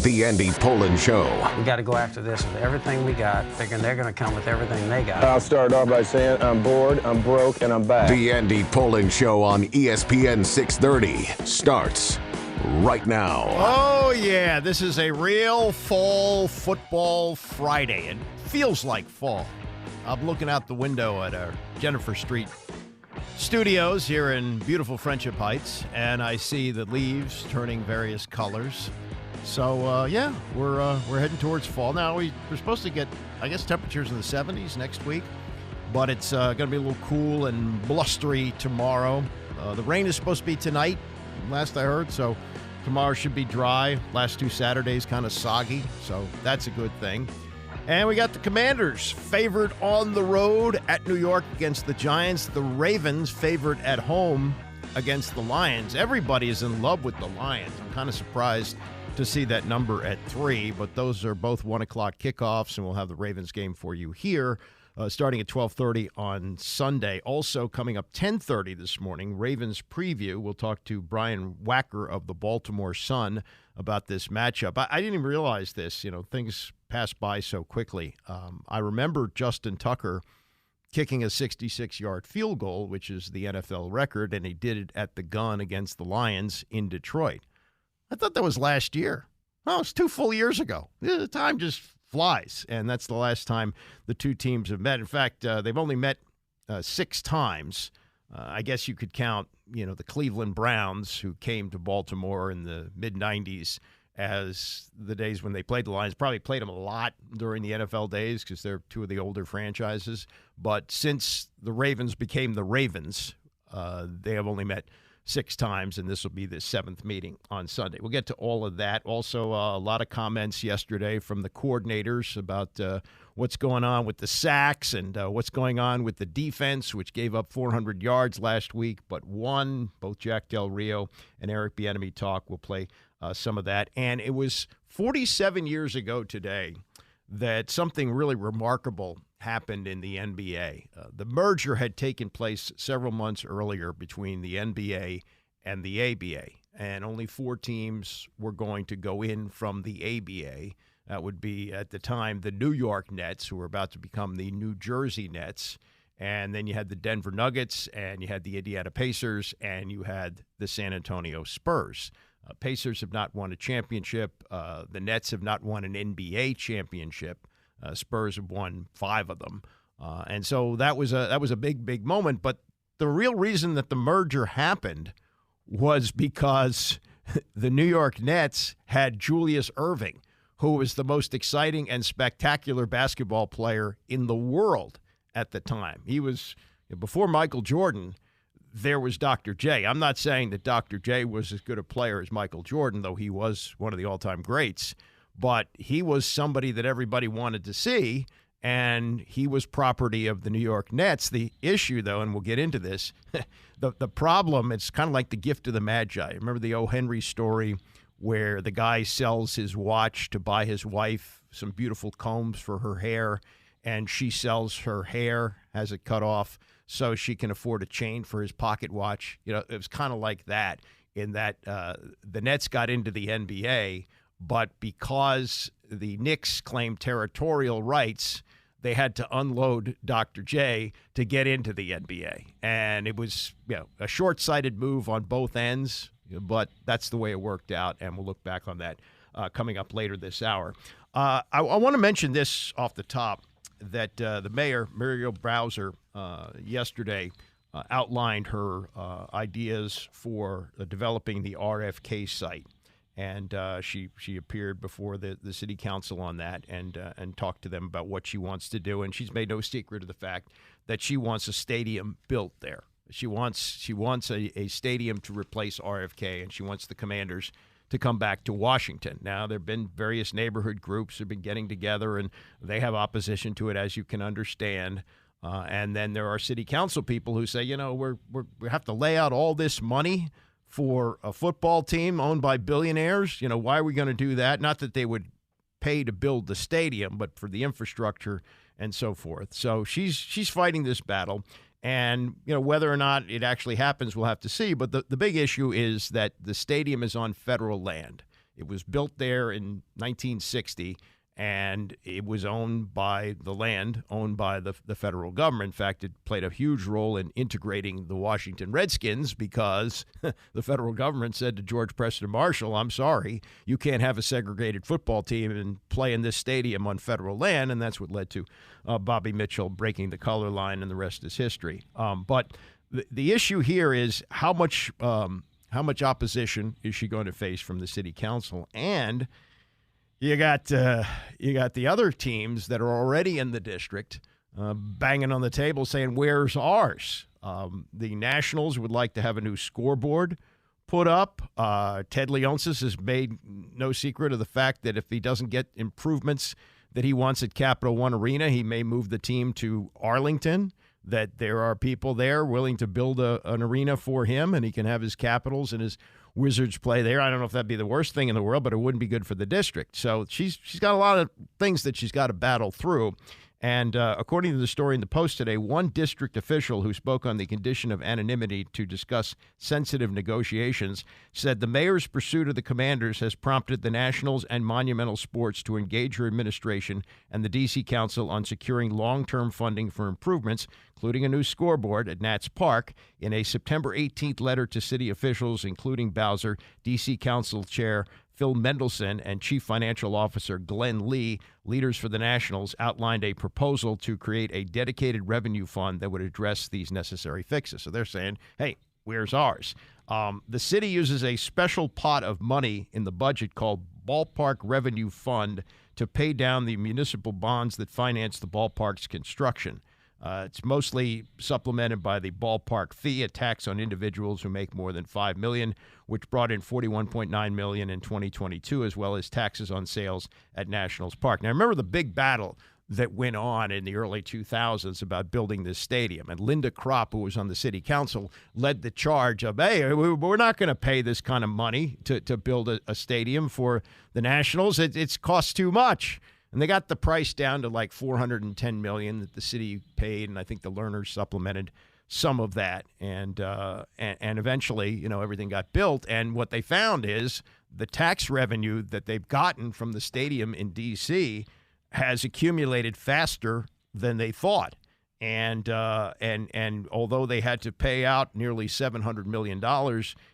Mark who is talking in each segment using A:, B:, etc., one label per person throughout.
A: The Andy Pollin Show.
B: We got to go after this with everything we got, thinking they're going to come with everything they got.
C: I'll start off by saying I'm bored, I'm broke, and I'm back.
A: The Andy Pollin Show on ESPN 630 starts right now.
D: Oh, yeah, this is a real fall football Friday. It feels like fall. I'm looking out the window at our Jennifer Street studios here in beautiful Friendship Heights, and I see the leaves turning various colors. So, yeah, we're heading towards fall. Now, we're supposed to get, I guess, temperatures in the 70s next week, but it's going to be a little cool and blustery tomorrow. The rain is supposed to be tonight, last I heard, so tomorrow should be dry. Last two Saturdays kind of soggy, so that's a good thing. And we got the Commanders favored on the road at New York against the Giants. The Ravens favored at home against the Lions. Everybody is in love with the Lions. I'm kind of surprised to see that number at 3, but those are both 1 o'clock kickoffs, and we'll have the Ravens game for you here starting at 12:30 on Sunday. Also coming up 10:30 this morning, Ravens preview. We'll talk to Brian Wacker of the Baltimore Sun about this matchup. I didn't even realize this. You know, things pass by so quickly. I remember Justin Tucker kicking a 66-yard field goal, which is the NFL record, and he did it at the gun against the Lions in Detroit. I thought that was last year. Oh, it's 2 full years ago. The time just flies, and that's the last time the two teams have met. In fact, they've only met 6 times. I guess you could count, the Cleveland Browns, who came to Baltimore in the mid-'90s, as the days when they played the Lions. Probably played them a lot during the NFL days because they're two of the older franchises. But since the Ravens became the Ravens, they have only met 6 times, and this will be the 7th meeting on Sunday. We'll get to all of that. Also, a lot of comments yesterday from the coordinators about what's going on with the sacks and what's going on with the defense, which gave up 400 yards last week, but won. Both Jack Del Rio and Eric Bieniemy talk. We'll play some of that. And it was 47 years ago today that something really remarkable happened in the NBA. The merger had taken place several months earlier between the NBA and the ABA, and only 4 teams were going to go in from the ABA. That would be, at the time, the New York Nets, who were about to become the New Jersey Nets, and then you had the Denver Nuggets, and you had the Indiana Pacers, and you had the San Antonio Spurs. Pacers have not won a championship. The Nets have not won an NBA championship. Spurs have won 5 of them. And so that was a big, big moment. But the real reason that the merger happened was because the New York Nets had Julius Erving, who was the most exciting and spectacular basketball player in the world at the time. He was, before Michael Jordan, there was Dr. J. I'm not saying that Dr. J was as good a player as Michael Jordan, though he was one of the all-time greats. But he was somebody that everybody wanted to see, and he was property of the New York Nets. The issue, though, and we'll get into this, the problem, it's kind of like the gift of the Magi. Remember the O. Henry story where the guy sells his watch to buy his wife some beautiful combs for her hair, and she sells her hair, has it cut off, so she can afford a chain for his pocket watch. It was kind of like that, in that the Nets got into the NBA, but because the Knicks claimed territorial rights, they had to unload Dr. J to get into the NBA. And it was a short-sighted move on both ends, but that's the way it worked out, and we'll look back on that coming up later this hour. I want to mention this off the top, that the mayor, Muriel Bowser, yesterday outlined her ideas for developing the RFK site. And she appeared before the city council on that and talked to them about what she wants to do. And she's made no secret of the fact that she wants a stadium built there. She wants a stadium to replace RFK, and she wants the Commanders to come back to Washington. Now, there have been various neighborhood groups who have been getting together, and they have opposition to it, as you can understand. And then there are city council people who say, we have to lay out all this money for a football team owned by billionaires. Why are we going to do that? Not that they would pay to build the stadium, but for the infrastructure and so forth. So she's fighting this battle. And, whether or not it actually happens, we'll have to see. But the big issue is that the stadium is on federal land. It was built there in 1960, and it was owned by the federal government. In fact, it played a huge role in integrating the Washington Redskins because the federal government said to George Preston Marshall, I'm sorry, you can't have a segregated football team and play in this stadium on federal land, and that's what led to Bobby Mitchell breaking the color line, and the rest is history. But the issue here is how much opposition is she going to face from the city council, and you got the other teams that are already in the district banging on the table saying, where's ours? The Nationals would like to have a new scoreboard put up. Ted Leonsis has made no secret of the fact that if he doesn't get improvements that he wants at Capital One Arena, he may move the team to Arlington, that there are people there willing to build an arena for him, and he can have his Capitals and his Wizards play there. I don't know if that'd be the worst thing in the world, but it wouldn't be good for the district. So she's got a lot of things that she's got to battle through. And according to the story in the Post today, one district official who spoke on the condition of anonymity to discuss sensitive negotiations said the mayor's pursuit of the Commanders has prompted the Nationals and Monumental Sports to engage her administration and the D.C. Council on securing long-term funding for improvements, including a new scoreboard at Nats Park. In a September 18th letter to city officials, including Bowser, D.C. Council Chair Phil Mendelson, and Chief Financial Officer Glenn Lee, leaders for the Nationals, outlined a proposal to create a dedicated revenue fund that would address these necessary fixes. So they're saying, hey, where's ours? The city uses a special pot of money in the budget called Ballpark Revenue Fund to pay down the municipal bonds that finance the ballpark's construction. It's mostly supplemented by the ballpark fee, a tax on individuals who make more than $5 million, which brought in $41.9 million in 2022, as well as taxes on sales at Nationals Park. Now, remember the big battle that went on in the early 2000s about building this stadium. And Linda Kropp, who was on the city council, led the charge of, hey, we're not going to pay this kind of money to build a stadium for the Nationals. It costs too much. And they got the price down to like $410 million that the city paid, and I think the Lerners supplemented some of that. And eventually, everything got built. And what they found is the tax revenue that they've gotten from the stadium in D.C. has accumulated faster than they thought. And although they had to pay out nearly $700 million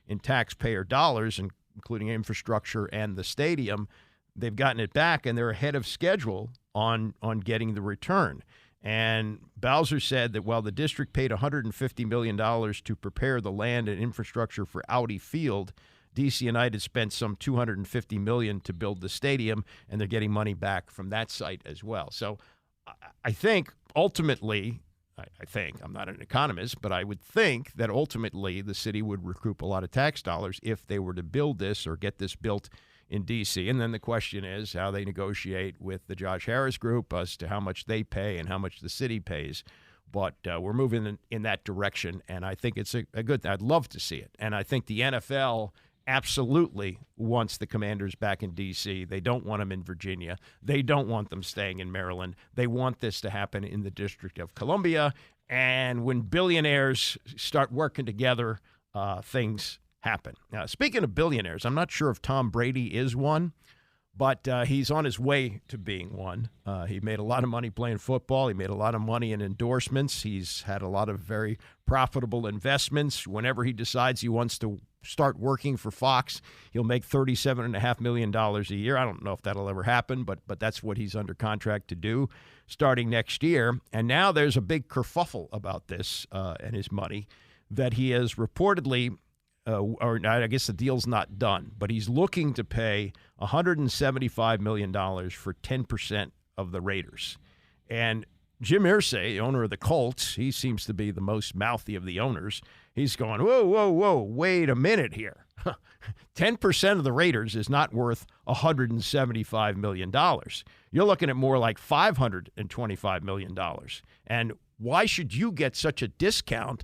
D: in taxpayer dollars, including infrastructure and the stadium, they've gotten it back, and they're ahead of schedule on getting the return. And Bowser said that while the district paid $150 million to prepare the land and infrastructure for Audi Field, DC United spent some $250 million to build the stadium, and they're getting money back from that site as well. So I think ultimately, I'm not an economist, but I would think that ultimately the city would recoup a lot of tax dollars if they were to build this or get this built in D.C. And then the question is how they negotiate with the Josh Harris group as to how much they pay and how much the city pays. But we're moving in that direction, and I think it's a good thing. I'd love to see it. And I think the NFL absolutely wants the Commanders back in D.C. They don't want them in Virginia. They don't want them staying in Maryland. They want this to happen in the District of Columbia. And when billionaires start working together, things happen. Now, speaking of billionaires, I'm not sure if Tom Brady is one, but he's on his way to being one. He made a lot of money playing football. He made a lot of money in endorsements. He's had a lot of very profitable investments. Whenever he decides he wants to start working for Fox, he'll make $37.5 million a year. I don't know if that'll ever happen, but that's what he's under contract to do starting next year. And now there's a big kerfuffle about this and his money that he has reportedly or I guess the deal's not done, but he's looking to pay $175 million for 10% of the Raiders. And Jim Irsay, the owner of the Colts, he seems to be the most mouthy of the owners. He's going, whoa, wait a minute here. 10% of the Raiders is not worth $175 million. You're looking at more like $525 million. And why should you get such a discount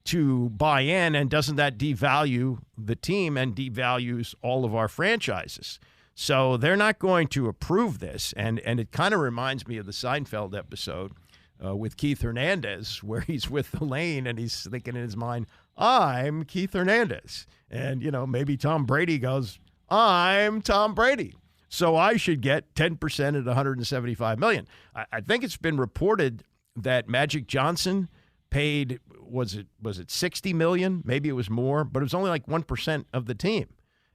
D: to buy in, and doesn't that devalue the team and devalues all of our franchises? So they're not going to approve this, and it kind of reminds me of the Seinfeld episode with Keith Hernandez, where he's with Elaine and he's thinking in his mind, I'm Keith Hernandez. And, maybe Tom Brady goes, I'm Tom Brady, so I should get 10% at $175 million. I think it's been reported that Magic Johnson paid, was it $60 million? Maybe it was more, but it was only like 1% of the team.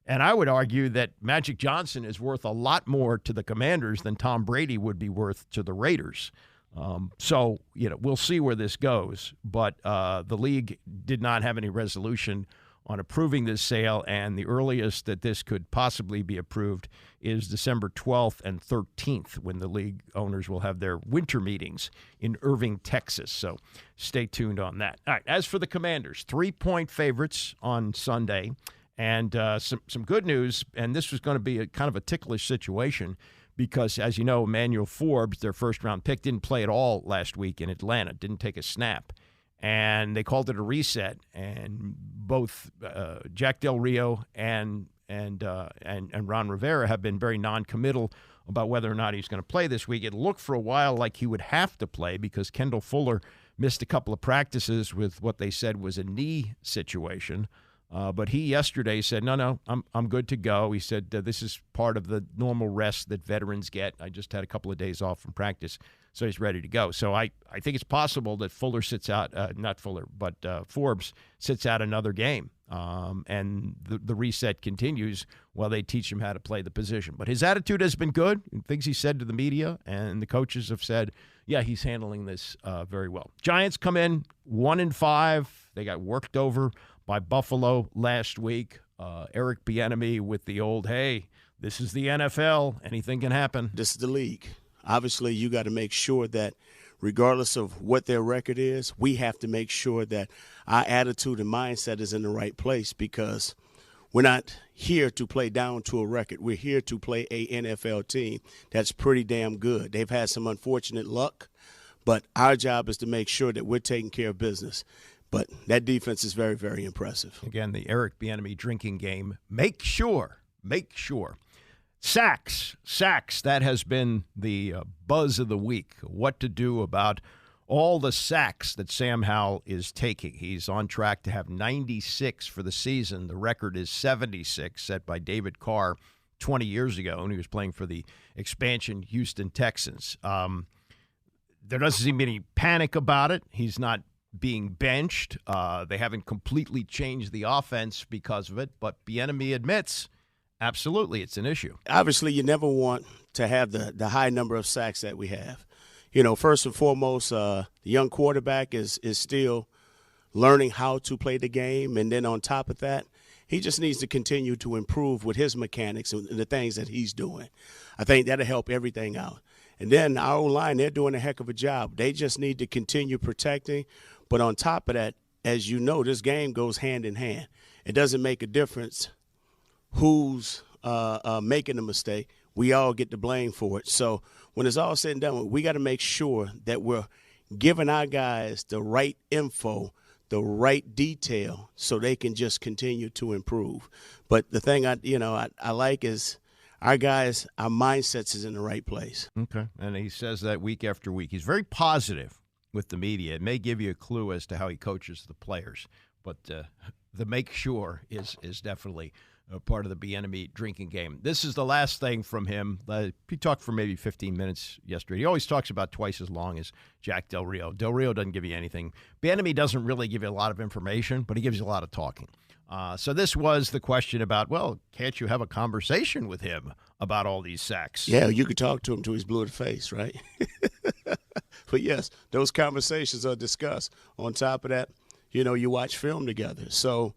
D: And I would argue that Magic Johnson is worth a lot more to the Commanders than Tom Brady would be worth to the Raiders. So, we'll see where this goes. But the league did not have any resolution on approving this sale, and the earliest that this could possibly be approved is December 12th and 13th, when the league owners will have their winter meetings in Irving, Texas. So stay tuned on that. All right, as for the Commanders, 3-point favorites on Sunday, and some good news, and this was going to be a kind of a ticklish situation because, as you know, Emmanuel Forbes, their first-round pick, didn't play at all last week in Atlanta, didn't take a snap. And they called it a reset, and both Jack Del Rio and Ron Rivera have been very non-committal about whether or not he's going to play this week. It looked for a while like he would have to play because Kendall Fuller missed a couple of practices with what they said was a knee situation. But he yesterday said, no, I'm good to go. He said, this is part of the normal rest that veterans get. I just had a couple of days off from practice, so he's ready to go. So I think it's possible that Fuller sits out, not Fuller, but Forbes sits out another game. And the reset continues while they teach him how to play the position. But his attitude has been good. Things he said to the media, and the coaches have said, yeah, he's handling this very well. Giants come in 1-5. They got worked over by Buffalo last week. Eric Bieniemy with the old, hey, this is the NFL. Anything can happen.
E: This is the league. Obviously, you got to make sure that regardless of what their record is, we have to make sure that our attitude and mindset is in the right place because we're not here to play down to a record. We're here to play a NFL team that's pretty damn good. They've had some unfortunate luck, but our job is to make sure that we're taking care of business. But that defense is very, very impressive.
D: Again, the Eric Bieniemy drinking game. Make sure. Sacks, that has been the buzz of the week. What to do about all the sacks that Sam Howell is taking. He's on track to have 96 for the season. The record is 76, set by David Carr 20 years ago, when he was playing for the expansion Houston Texans. There doesn't seem any panic about it. He's not being benched. They haven't completely changed the offense because of it, but Bieniemy admits absolutely it's an issue.
E: Obviously, you never want to have the high number of sacks that we have. First and foremost, the young quarterback is still learning how to play the game, and then on top of that, he just needs to continue to improve with his mechanics and the things that he's doing. I think that'll help everything out. And then our O-line, they're doing a heck of a job. They just need to continue protecting. But on top of that, as you know, this game goes hand in hand. It doesn't make a difference who's making a mistake. We all get the blame for it. So when it's all said and done, we got to make sure that we're giving our guys the right info, the right detail, so they can just continue to improve. But the thing I like is our guys, our mindsets is in the right place.
D: Okay, and he says that week after week. He's very positive with the media. It may give you a clue as to how he coaches the players, but the make sure is definitely part of the Bieniemy drinking game. This is the last thing from him. He talked for maybe 15 minutes yesterday. He always talks about twice as long as Jack Del Rio. Del Rio doesn't give you anything. Bieniemy doesn't really give you a lot of information, but he gives you a lot of talking. So this was the question about, well, can't you have a conversation with him about all these sacks?
E: Yeah, you could talk to him till he's blue in the face, right? But, yes, those conversations are discussed. On top of that, you watch film together. So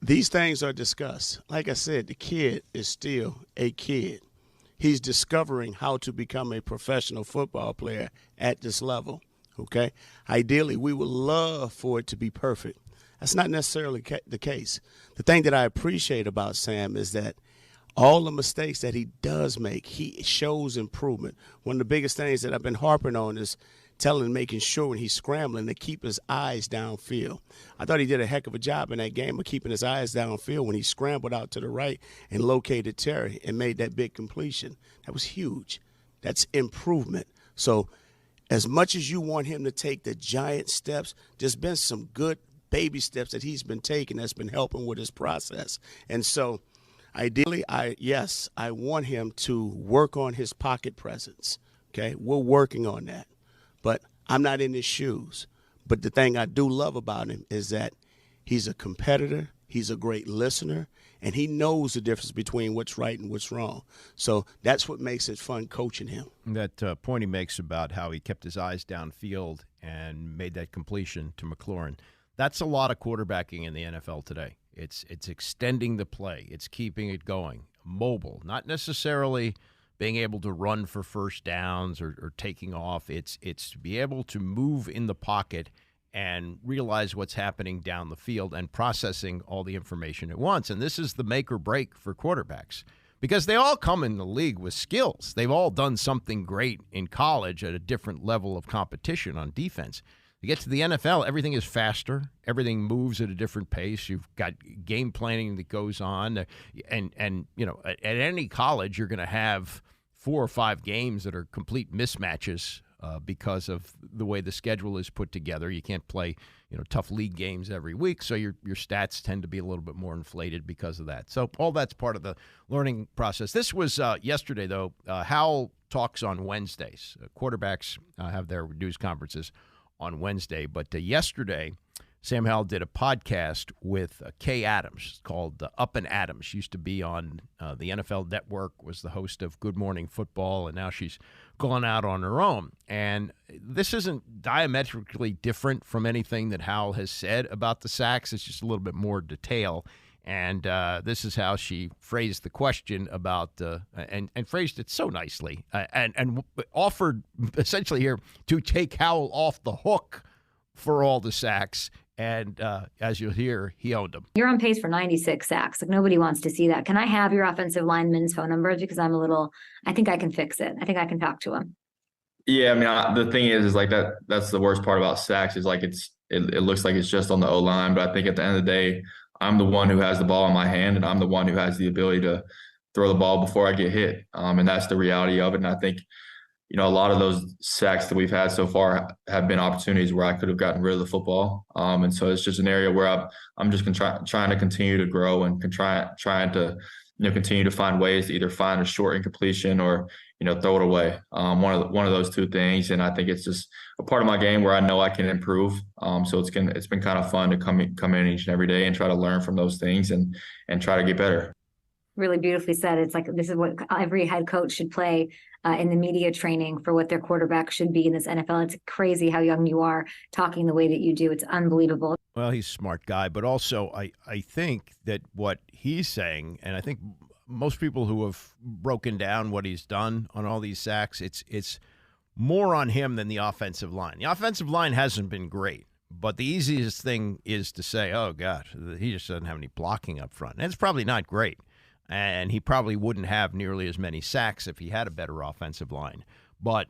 E: these things are discussed. Like I said, the kid is still a kid. He's discovering how to become a professional football player at this level, okay? Ideally, we would love for it to be perfect. That's not necessarily the case. The thing that I appreciate about Sam is that all the mistakes that he does make, he shows improvement. One of the biggest things that I've been harping on is making sure when he's scrambling to keep his eyes downfield. I thought he did a heck of a job in that game of keeping his eyes downfield when he scrambled out to the right and located Terry and made that big completion. That was huge. That's improvement. So as much as you want him to take the giant steps, there's been some good baby steps that he's been taking that's been helping with his process. And so Ideally, I want him to work on his pocket presence. Okay, we're working on that, but I'm not in his shoes. But the thing I do love about him is that he's a competitor, he's a great listener, and he knows the difference between what's right and what's wrong. So that's what makes it fun coaching him.
D: That point he makes about how he kept his eyes downfield and made that completion to McLaurin, that's a lot of quarterbacking in the NFL today. It's extending the play. It's keeping it going. Mobile, not necessarily being able to run for first downs or taking off. It's to be able to move in the pocket and realize what's happening down the field and processing all the information at once. And this is the make or break for quarterbacks because they all come in the league with skills. They've all done something great in college at a different level of competition on defense. You get to the NFL, everything is faster. Everything moves at a different pace. You've got game planning that goes on. And you know, at any college, you're going to have 4 or 5 games that are complete mismatches because of the way the schedule is put together. You can't play, you know, tough league games every week, so your stats tend to be a little bit more inflated because of that. So all that's part of the learning process. This was yesterday, though. Howell talks on Wednesdays. Quarterbacks have their news conferences on Wednesday. But yesterday, Sam Howell did a podcast with Kay Adams called Up and Adams. She used to be on the NFL Network, was the host of Good Morning Football, and now she's gone out on her own. And this isn't diametrically different from anything that Howell has said about the sacks. It's just a little bit more detail. And this is how she phrased the question about, and phrased it so nicely, and offered essentially here to take Howell off the hook for all the sacks. And as you'll hear, he owned them.
F: You're on pace for 96 sacks. Like, nobody wants to see that. Can I have your offensive lineman's phone numbers? Because I think I can fix it. I think I can talk to him.
G: Yeah, I mean, the thing is like that's the worst part about sacks is like it looks like it's just on the O-line, but I think at the end of the day, I'm the one who has the ball in my hand, and I'm the one who has the ability to throw the ball before I get hit. And that's the reality of it. And I think, you know, a lot of those sacks that we've had so far have been opportunities where I could have gotten rid of the football. And so it's just an area where I'm just trying to continue to grow and trying to, you know, continue to find ways to either find a short incompletion or, you know, throw it away. One of those two things. And I think it's just a part of my game where I know I can improve. So it's been kind of fun to come in each and every day and try to learn from those things and try to get better.
F: Really beautifully said. It's like, this is what every head coach should play in the media training for what their quarterback should be in this NFL. It's crazy how young you are talking the way that you do. It's unbelievable.
D: Well, he's a smart guy, but also I think that what he's saying, and I think most people who have broken down what he's done on all these sacks, it's more on him than the offensive line. The offensive line hasn't been great, but the easiest thing is to say, oh, God, he just doesn't have any blocking up front. And it's probably not great. And he probably wouldn't have nearly as many sacks if he had a better offensive line. But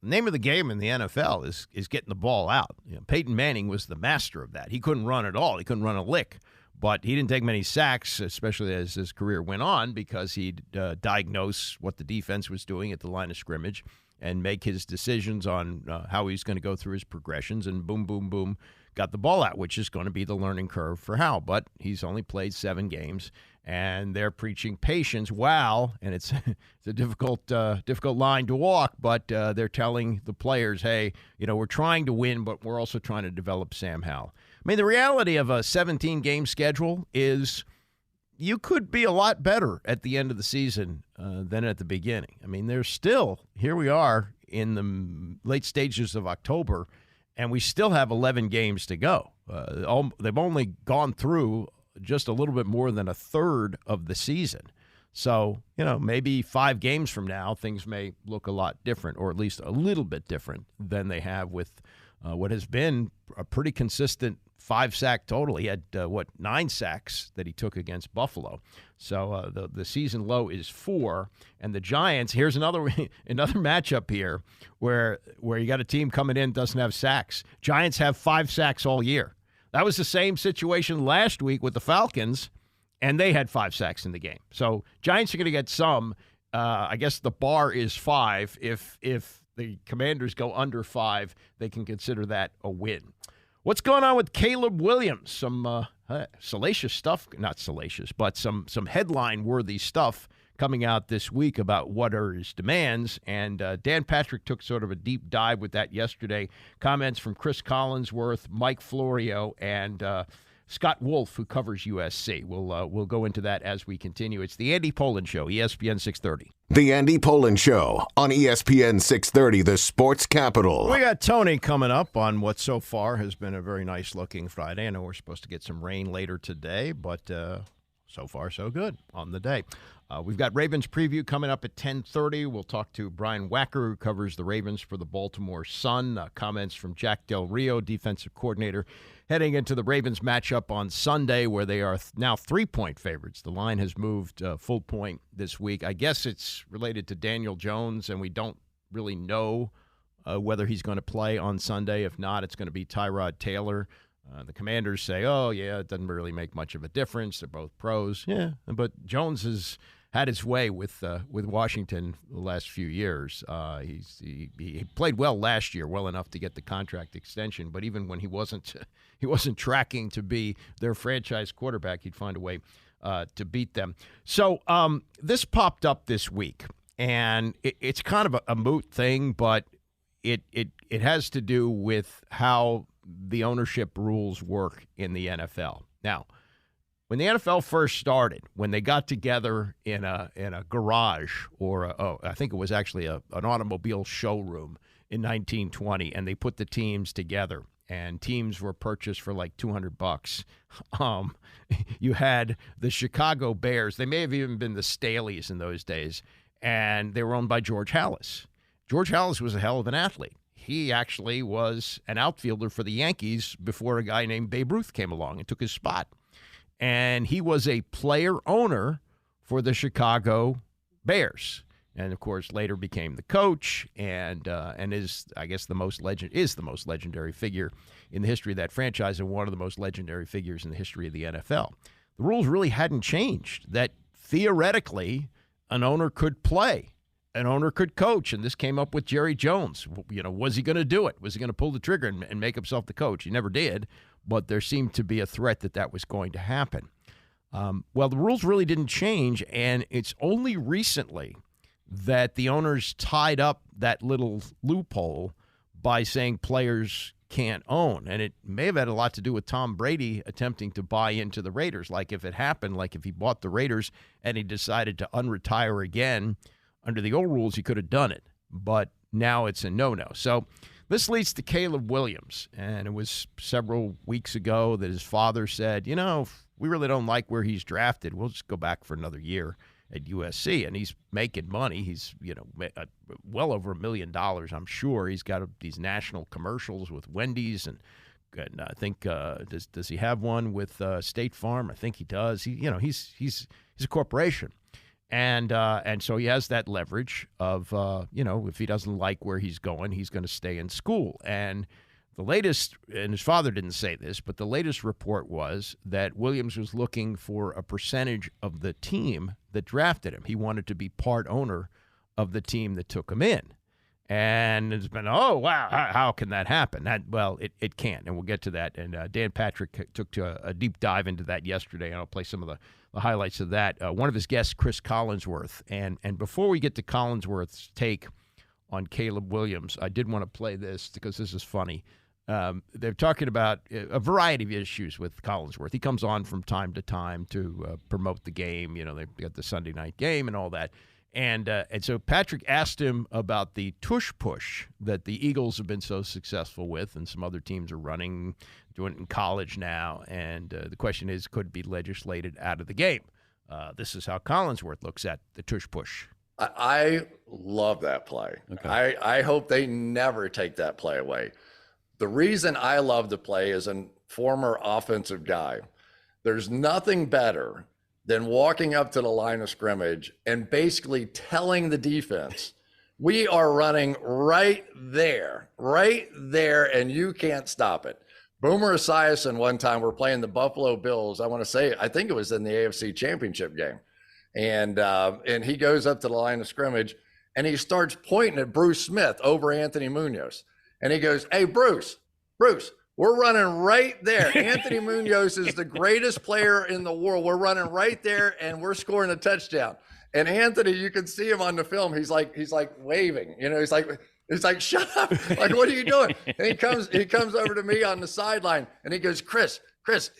D: the name of the game in the NFL is getting the ball out. You know, Peyton Manning was the master of that. He couldn't run at all. He couldn't run a lick. But he didn't take many sacks, especially as his career went on, because he'd diagnose what the defense was doing at the line of scrimmage and make his decisions on how he's going to go through his progressions, and boom, boom, boom, got the ball out, which is going to be the learning curve for Howell. But he's only played 7 games, and they're preaching patience. Wow, and it's a difficult line to walk, but they're telling the players, hey, you know, we're trying to win, but we're also trying to develop Sam Howell. I mean, the reality of a 17-game schedule is you could be a lot better at the end of the season than at the beginning. I mean, there's still, here we are in the late stages of October, and we still have 11 games to go. They've only gone through just a little bit more than a third of the season. So, you know, maybe 5 games from now, things may look a lot different, or at least a little bit different than they have with what has been a pretty consistent 5-sack total. He had, 9 sacks that he took against Buffalo. So the season low is 4. And the Giants, here's another matchup here where you got a team coming in doesn't have sacks. Giants have 5 sacks all year. That was the same situation last week with the Falcons, and they had 5 sacks in the game. So Giants are going to get some. I guess the bar is 5. If the Commanders go under 5, they can consider that a win. What's going on with Caleb Williams? Some salacious stuff, not salacious, but some headline-worthy stuff coming out this week about what are his demands. And Dan Patrick took sort of a deep dive with that yesterday. Comments from Chris Collinsworth, Mike Florio, and Scott Wolf, who covers USC. We'll go into that as we continue. It's the Andy Pollin Show, ESPN 630.
A: The Andy Pollin Show on ESPN 630, the sports capital.
D: We got Tony coming up on what so far has been a very nice-looking Friday. I know we're supposed to get some rain later today, but so far so good on the day. We've got Ravens preview coming up at 10:30. We'll talk to Brian Wacker, who covers the Ravens for the Baltimore Sun. Comments from Jack Del Rio, defensive coordinator, heading into the Ravens matchup on Sunday, where they are now 3-point favorites. The line has moved full point this week. I guess it's related to Daniel Jones, and we don't really know whether he's going to play on Sunday. If not, it's going to be Tyrod Taylor. The Commanders say, oh, yeah, it doesn't really make much of a difference. They're both pros. Yeah, but Jones has had his way with Washington the last few years. He played well last year, well enough to get the contract extension. But even when he wasn't tracking to be their franchise quarterback, he'd find a way to beat them. So this popped up this week, and it's kind of a moot thing, but it has to do with how the ownership rules work in the NFL. Now, when the NFL first started, when they got together in a garage or I think it was actually an automobile showroom in 1920, and they put the teams together, and teams were purchased for like $200. You had the Chicago Bears. They may have even been the Staleys in those days, and they were owned by George Halas. George Halas was a hell of an athlete. He actually was an outfielder for the Yankees before a guy named Babe Ruth came along and took his spot. And he was a player-owner for the Chicago Bears, and of course later became the coach and is, I guess, the most legendary figure in the history of that franchise and one of the most legendary figures in the history of the NFL. The rules really hadn't changed. That theoretically an owner could play. An owner could coach, and this came up with Jerry Jones. Was he going to do it? Was he going to pull the trigger and make himself the coach? He never did, but there seemed to be a threat that was going to happen. Well, the rules really didn't change, and it's only recently that the owners tied up that little loophole by saying players can't own. And it may have had a lot to do with Tom Brady attempting to buy into the Raiders. Like if it happened, like if he bought the Raiders and he decided to unretire again, under the old rules, he could have done it, but now it's a no-no. So this leads to Caleb Williams, and it was several weeks ago that his father said, if we really don't like where he's drafted, we'll just go back for another year at USC, and he's making money. He's, well over $1 million, I'm sure. He's got these national commercials with Wendy's, and I think does he have one with State Farm? I think he does. He's a corporation. And so he has that leverage of, if he doesn't like where he's going to stay in school. And the latest, and his father didn't say this, but the latest report was that Williams was looking for a percentage of the team that drafted him. He wanted to be part owner of the team that took him in. And it's been, oh, wow, how can that happen? It can't, and we'll get to that. And Dan Patrick took a deep dive into that yesterday, and I'll play some of the highlights of that. One of his guests, Chris Collinsworth. And before we get to Collinsworth's take on Caleb Williams, I did want to play this because this is funny. They're talking about a variety of issues with Collinsworth. He comes on from time to time to promote the game. They've got the Sunday night game and all that. And so Patrick asked him about the tush push that the Eagles have been so successful with, and some other teams are doing it in college now. And the question is, could it be legislated out of the game? This is how Collinsworth looks at the tush push.
H: I love that play. Okay. I hope they never take that play away. The reason I love the play is a former offensive guy. There's nothing better than walking up to the line of scrimmage and basically telling the defense, we are running right there, and you can't stop it. Boomer Esiason, one time, we're playing the Buffalo Bills. I think it was in the AFC Championship game. And he goes up to the line of scrimmage, and he starts pointing at Bruce Smith over Anthony Munoz. And he goes, hey, Bruce, We're running right there. Anthony Munoz is the greatest player in the world. We're running right there, and we're scoring a touchdown. And Anthony, you can see him on the film. He's like waving. He's like, shut up. Like, what are you doing? And he comes over to me on the sideline, and he goes, Chris,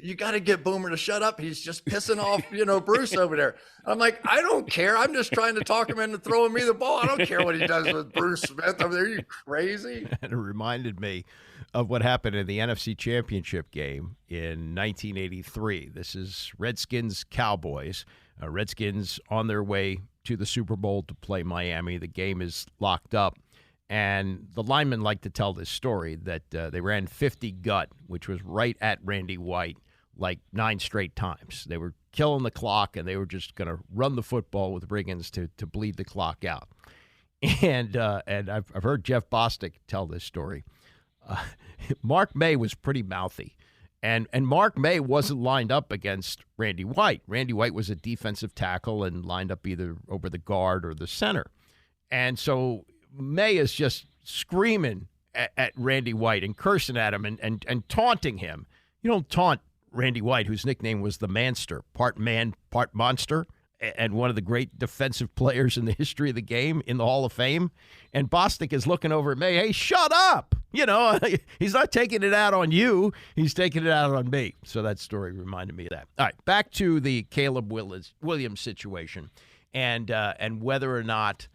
H: you got to get Boomer to shut up. He's just pissing off, Bruce over there. I'm like, I don't care. I'm just trying to talk him into throwing me the ball. I don't care what he does with Bruce Smith over there. Are you crazy?
D: And it reminded me of what happened in the NFC Championship game in 1983. This is Redskins-Cowboys. Redskins on their way to the Super Bowl to play Miami. The game is locked up. And the linemen like to tell this story that they ran 50 gut, which was right at Randy White, like 9 straight times. They were killing the clock, and they were just going to run the football with Riggins to bleed the clock out. And I've heard Jeff Bostic tell this story. Mark May was pretty mouthy. And Mark May wasn't lined up against Randy White. Randy White was a defensive tackle and lined up either over the guard or the center. And so May is just screaming at Randy White and cursing at him and taunting him. You don't taunt Randy White, whose nickname was the Manster, part man, part monster, and one of the great defensive players in the history of the game, in the Hall of Fame. And Bostic is looking over at May, hey, shut up! He's not taking it out on you. He's taking it out on me. So that story reminded me of that. All right, back to the Caleb Williams situation and whether or not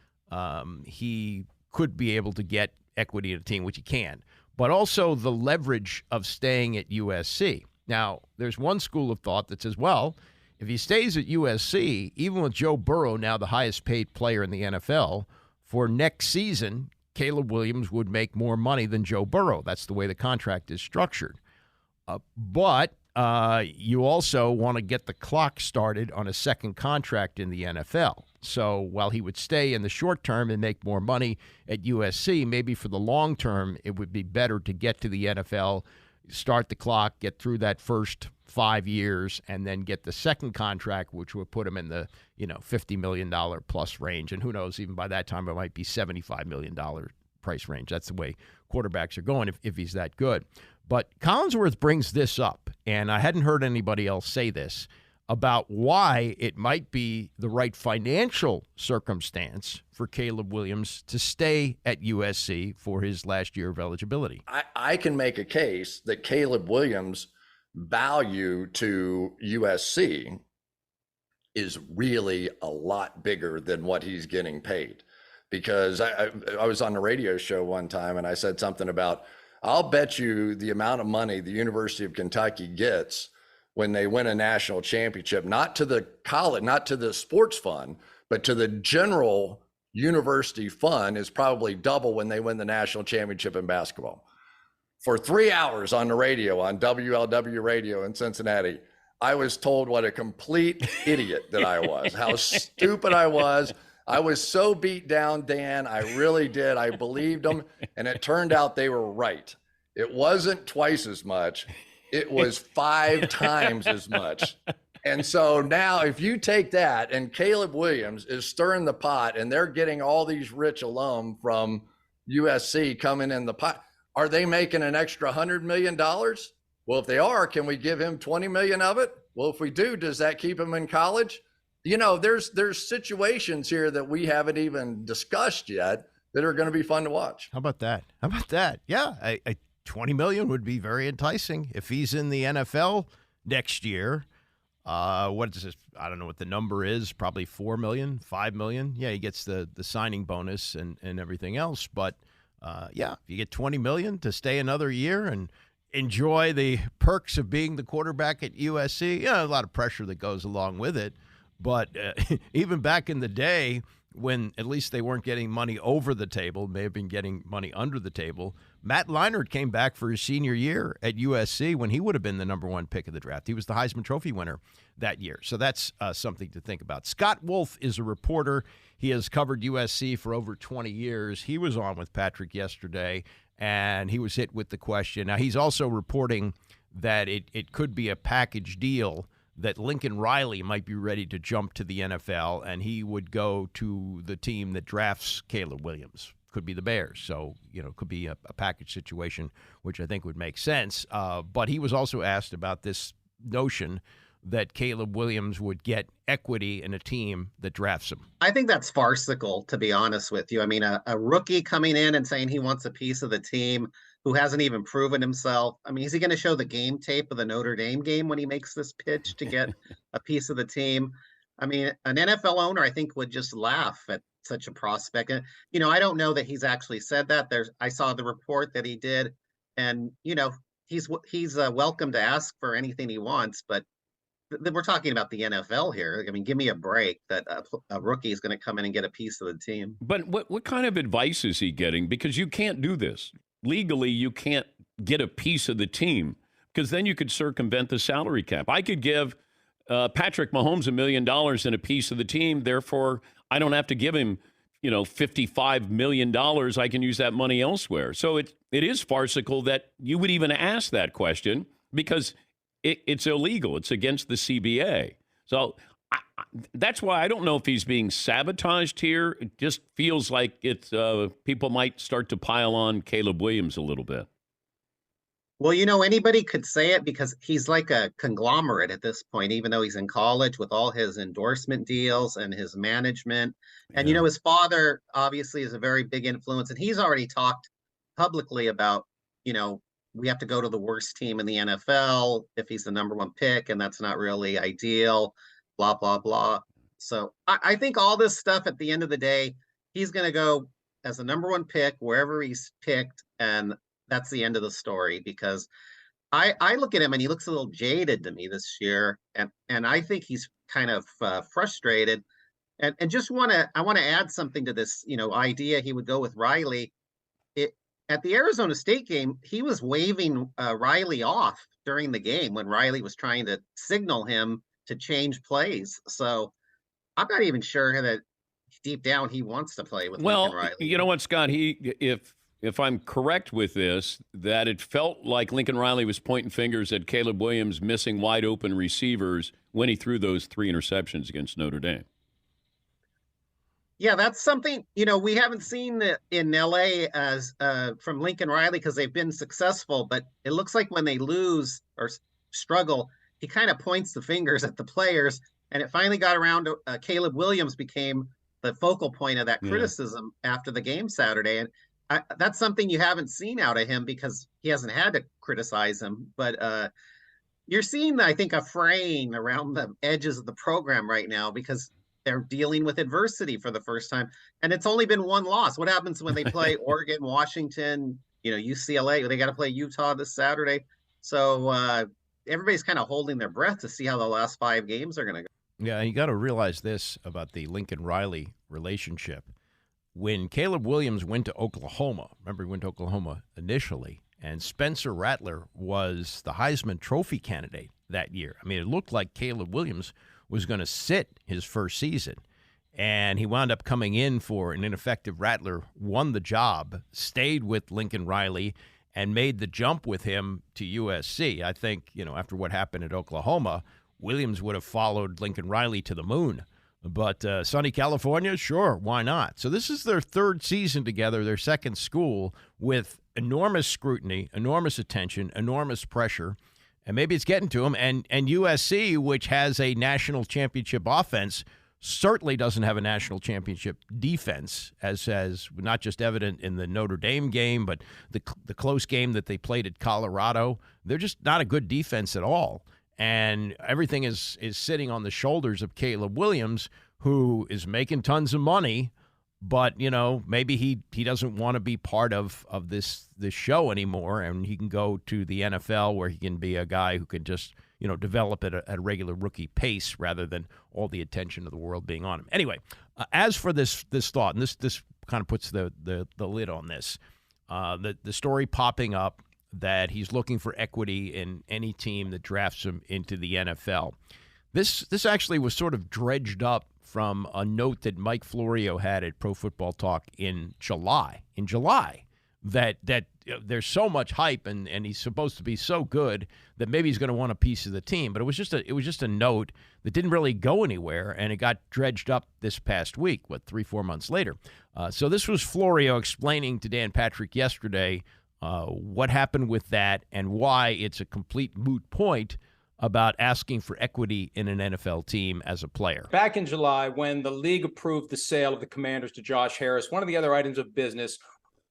D: he could be able to get equity in a team, which he can, but also the leverage of staying at USC. Now, there's one school of thought that says, well, if he stays at USC, even with Joe Burrow, now the highest paid player in the NFL, for next season, Caleb Williams would make more money than Joe Burrow. That's the way the contract is structured. But you also want to get the clock started on a second contract in the NFL. So while he would stay in the short term and make more money at USC, maybe for the long term, it would be better to get to the NFL, start the clock, get through that first 5 years, and then get the second contract, which would put him in the $50 million plus range. And who knows, even by that time, it might be $75 million price range. That's the way quarterbacks are going if he's that good. But Collinsworth brings this up, and I hadn't heard anybody else say this, about why it might be the right financial circumstance for Caleb Williams to stay at USC for his last year of eligibility.
H: I can make a case that Caleb Williams' value to USC is really a lot bigger than what he's getting paid. Because I was on a radio show one time, and I said something about, I'll bet you the amount of money the University of Kentucky gets when they win a national championship, not to the college, not to the sports fund, but to the general university fund, is probably double when they win the national championship in basketball. For 3 hours on the radio, on WLW radio in Cincinnati, I was told what a complete idiot that I was, how stupid I was. I was so beat down, Dan. I really did. I believed them. And it turned out they were right. It wasn't twice as much. It was 5 times as much. And so now if you take that, and Caleb Williams is stirring the pot, and they're getting all these rich alum from USC coming in the pot, are they making an extra $100 million? Well, if they are, can we give him 20 million of it? Well, if we do, does that keep him in college? There's situations here that we haven't even discussed yet that are going to be fun to watch.
D: How about that? Yeah, 20 million would be very enticing if he's in the NFL next year. What is this? I don't know what the number is. Probably 4 million, 5 million. Yeah, he gets the signing bonus and everything else. But if you get 20 million to stay another year and enjoy the perks of being the quarterback at USC, a lot of pressure that goes along with it. But even back in the day, when at least they weren't getting money over the table, may have been getting money under the table, Matt Leinart came back for his senior year at USC when he would have been the number 1 pick of the draft. He was the Heisman Trophy winner that year. So that's something to think about. Scott Wolf is a reporter. He has covered USC for over 20 years. He was on with Patrick yesterday, and he was hit with the question. Now, he's also reporting that it could be a package deal, that Lincoln Riley might be ready to jump to the NFL, and he would go to the team that drafts Caleb Williams. could be the Bears. So, it could be a package situation, which I think would make sense. But he was also asked about this notion that Caleb Williams would get equity in a team that drafts him.
I: I think that's farcical, to be honest with you. I mean, a rookie coming in and saying he wants a piece of the team who hasn't even proven himself. I mean, is he going to show the game tape of the Notre Dame game when he makes this pitch to get a piece of the team? I mean, an NFL owner, I think, would just laugh at such a prospect. And, I don't know that he's actually said that. I saw the report that he did, and, he's welcome to ask for anything he wants, but we're talking about the NFL here. I mean, give me a break that a rookie is going to come in and get a piece of the team.
J: But what kind of advice is he getting? Because you can't do this. Legally, you can't get a piece of the team because then you could circumvent the salary cap. I could give Patrick Mahomes $1 million and a piece of the team. Therefore, I don't have to give him, $55 million. I can use that money elsewhere. So it is farcical that you would even ask that question because it's illegal. It's against the CBA. So that's why I don't know if he's being sabotaged here. It just feels like it's people might start to pile on Caleb Williams a little bit.
I: Well, anybody could say it because he's like a conglomerate at this point, even though he's in college with all his endorsement deals and his management. And, his father obviously is a very big influence. And he's already talked publicly about, we have to go to the worst team in the NFL if he's the number one pick, and that's not really ideal, blah, blah, blah. So I think all this stuff at the end of the day, he's going to go as the number one pick wherever he's picked, and that's the end of the story because I look at him and he looks a little jaded to me this year, and I think he's kind of frustrated. And I want to add something to this, idea he would go with Riley. At the Arizona State game, he was waving Riley off during the game when Riley was trying to signal him to change plays. So I'm not even sure that deep down he wants to play with Lincoln Riley.
J: You know what, Scott? If I'm correct with this, that it felt like Lincoln Riley was pointing fingers at Caleb Williams missing wide open receivers when he threw those 3 interceptions against Notre Dame.
I: Yeah, that's something, we haven't seen in LA as from Lincoln Riley because they've been successful, but it looks like when they lose or struggle, he kind of points the fingers at the players, and it finally got around to Caleb Williams became the focal point of that criticism after the game Saturday. And that's something you haven't seen out of him because he hasn't had to criticize him. But you're seeing, I think, a fraying around the edges of the program right now because they're dealing with adversity for the first time. And it's only been one loss. What happens when they play Oregon, Washington, UCLA? They got to play Utah this Saturday. So everybody's kind of holding their breath to see how the last 5 games are going to go.
D: Yeah, you got to realize this about the Lincoln-Riley relationship. When Caleb Williams went to Oklahoma, remember he went to Oklahoma initially, and Spencer Rattler was the Heisman Trophy candidate that year. I mean, it looked like Caleb Williams was going to sit his first season, and he wound up coming in for an ineffective Rattler, won the job, stayed with Lincoln Riley, and made the jump with him to USC. I think, after what happened at Oklahoma, Williams would have followed Lincoln Riley to the moon. But sunny California, sure, why not? So this is their 3rd season together, their 2nd school, with enormous scrutiny, enormous attention, enormous pressure. And maybe it's getting to them. And USC, which has a national championship offense, certainly doesn't have a national championship defense, as not just evident in the Notre Dame game, but the close game that they played at Colorado. They're just not a good defense at all. And everything is sitting on the shoulders of Caleb Williams, who is making tons of money, but, maybe he doesn't want to be part of this show anymore, and he can go to the NFL where he can be a guy who can just, develop at a regular rookie pace rather than all the attention of the world being on him. Anyway, as for this thought, and this kind of puts the lid on this, the story popping up that he's looking for equity in any team that drafts him into the NFL. This actually was sort of dredged up from a note that Mike Florio had at Pro Football Talk in July. that there's so much hype and he's supposed to be so good that maybe he's going to want a piece of the team. But it was just a note that didn't really go anywhere, and it got dredged up this past week, 3-4 months later. So this was Florio explaining to Dan Patrick yesterday what happened with that and why it's a complete moot point about asking for equity in an NFL team as a player.
K: Back in July, when the league approved the sale of the Commanders to Josh Harris, one of the other items of business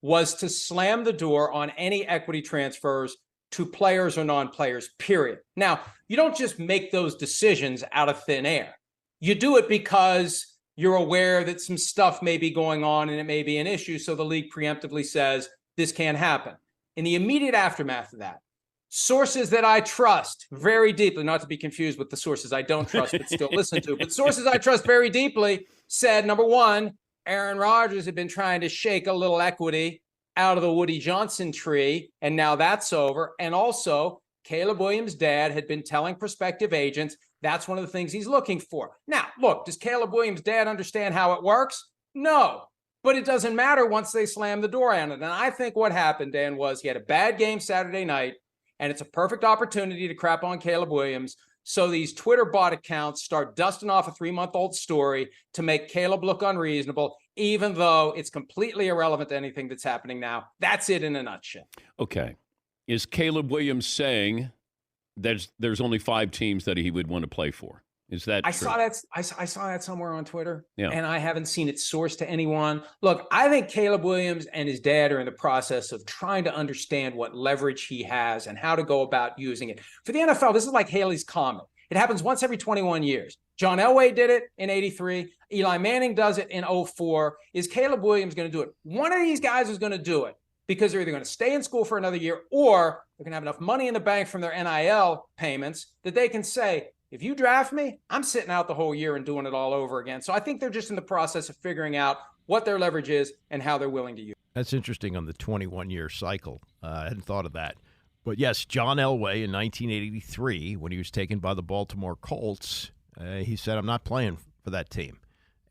K: was to slam the door on any equity transfers to players or non-players, period. Now, you don't just make those decisions out of thin air. You do it because you're aware that some stuff may be going on and it may be an issue, so the league preemptively says this can't happen. In the immediate aftermath of that, sources that I trust very deeply, not to be confused with the sources I don't trust but still listen to, but sources I trust very deeply said, number one, Aaron Rodgers had been trying to shake a little equity out of the Woody Johnson tree, and now that's over. And also, Caleb Williams' dad had been telling prospective agents that's one of the things he's looking for. Now, look, does Caleb Williams' dad understand how it works? No. But it doesn't matter once they slam the door on it. And I think what happened, Dan, was he had a bad game Saturday night, and it's a perfect opportunity to crap on Caleb Williams. So these Twitter bot accounts start dusting off a 3-month-old story to make Caleb look unreasonable, even though it's completely irrelevant to anything that's happening now. That's it in a nutshell.
J: Okay. Is Caleb Williams saying there's only 5 teams that he would want to play for? Is that true?
K: I saw that somewhere on Twitter,
J: yeah.
K: And I haven't seen it sourced to anyone. Look, I think Caleb Williams and his dad are in the process of trying to understand what leverage he has and how to go about using it. For the NFL, this is like Haley's Comet. It happens once every 21 years. John Elway did it in 83. Eli Manning does it in 04. Is Caleb Williams going to do it? One of these guys is going to do it because they're either going to stay in school for another year or they're going to have enough money in the bank from their NIL payments that they can say, if you draft me, I'm sitting out the whole year and doing it all over again. So I think they're just in the process of figuring out what their leverage is and how they're willing to use it.
D: That's interesting on the 21-year cycle. I hadn't thought of that. But yes, John Elway in 1983, when he was taken by the Baltimore Colts, he said, I'm not playing for that team.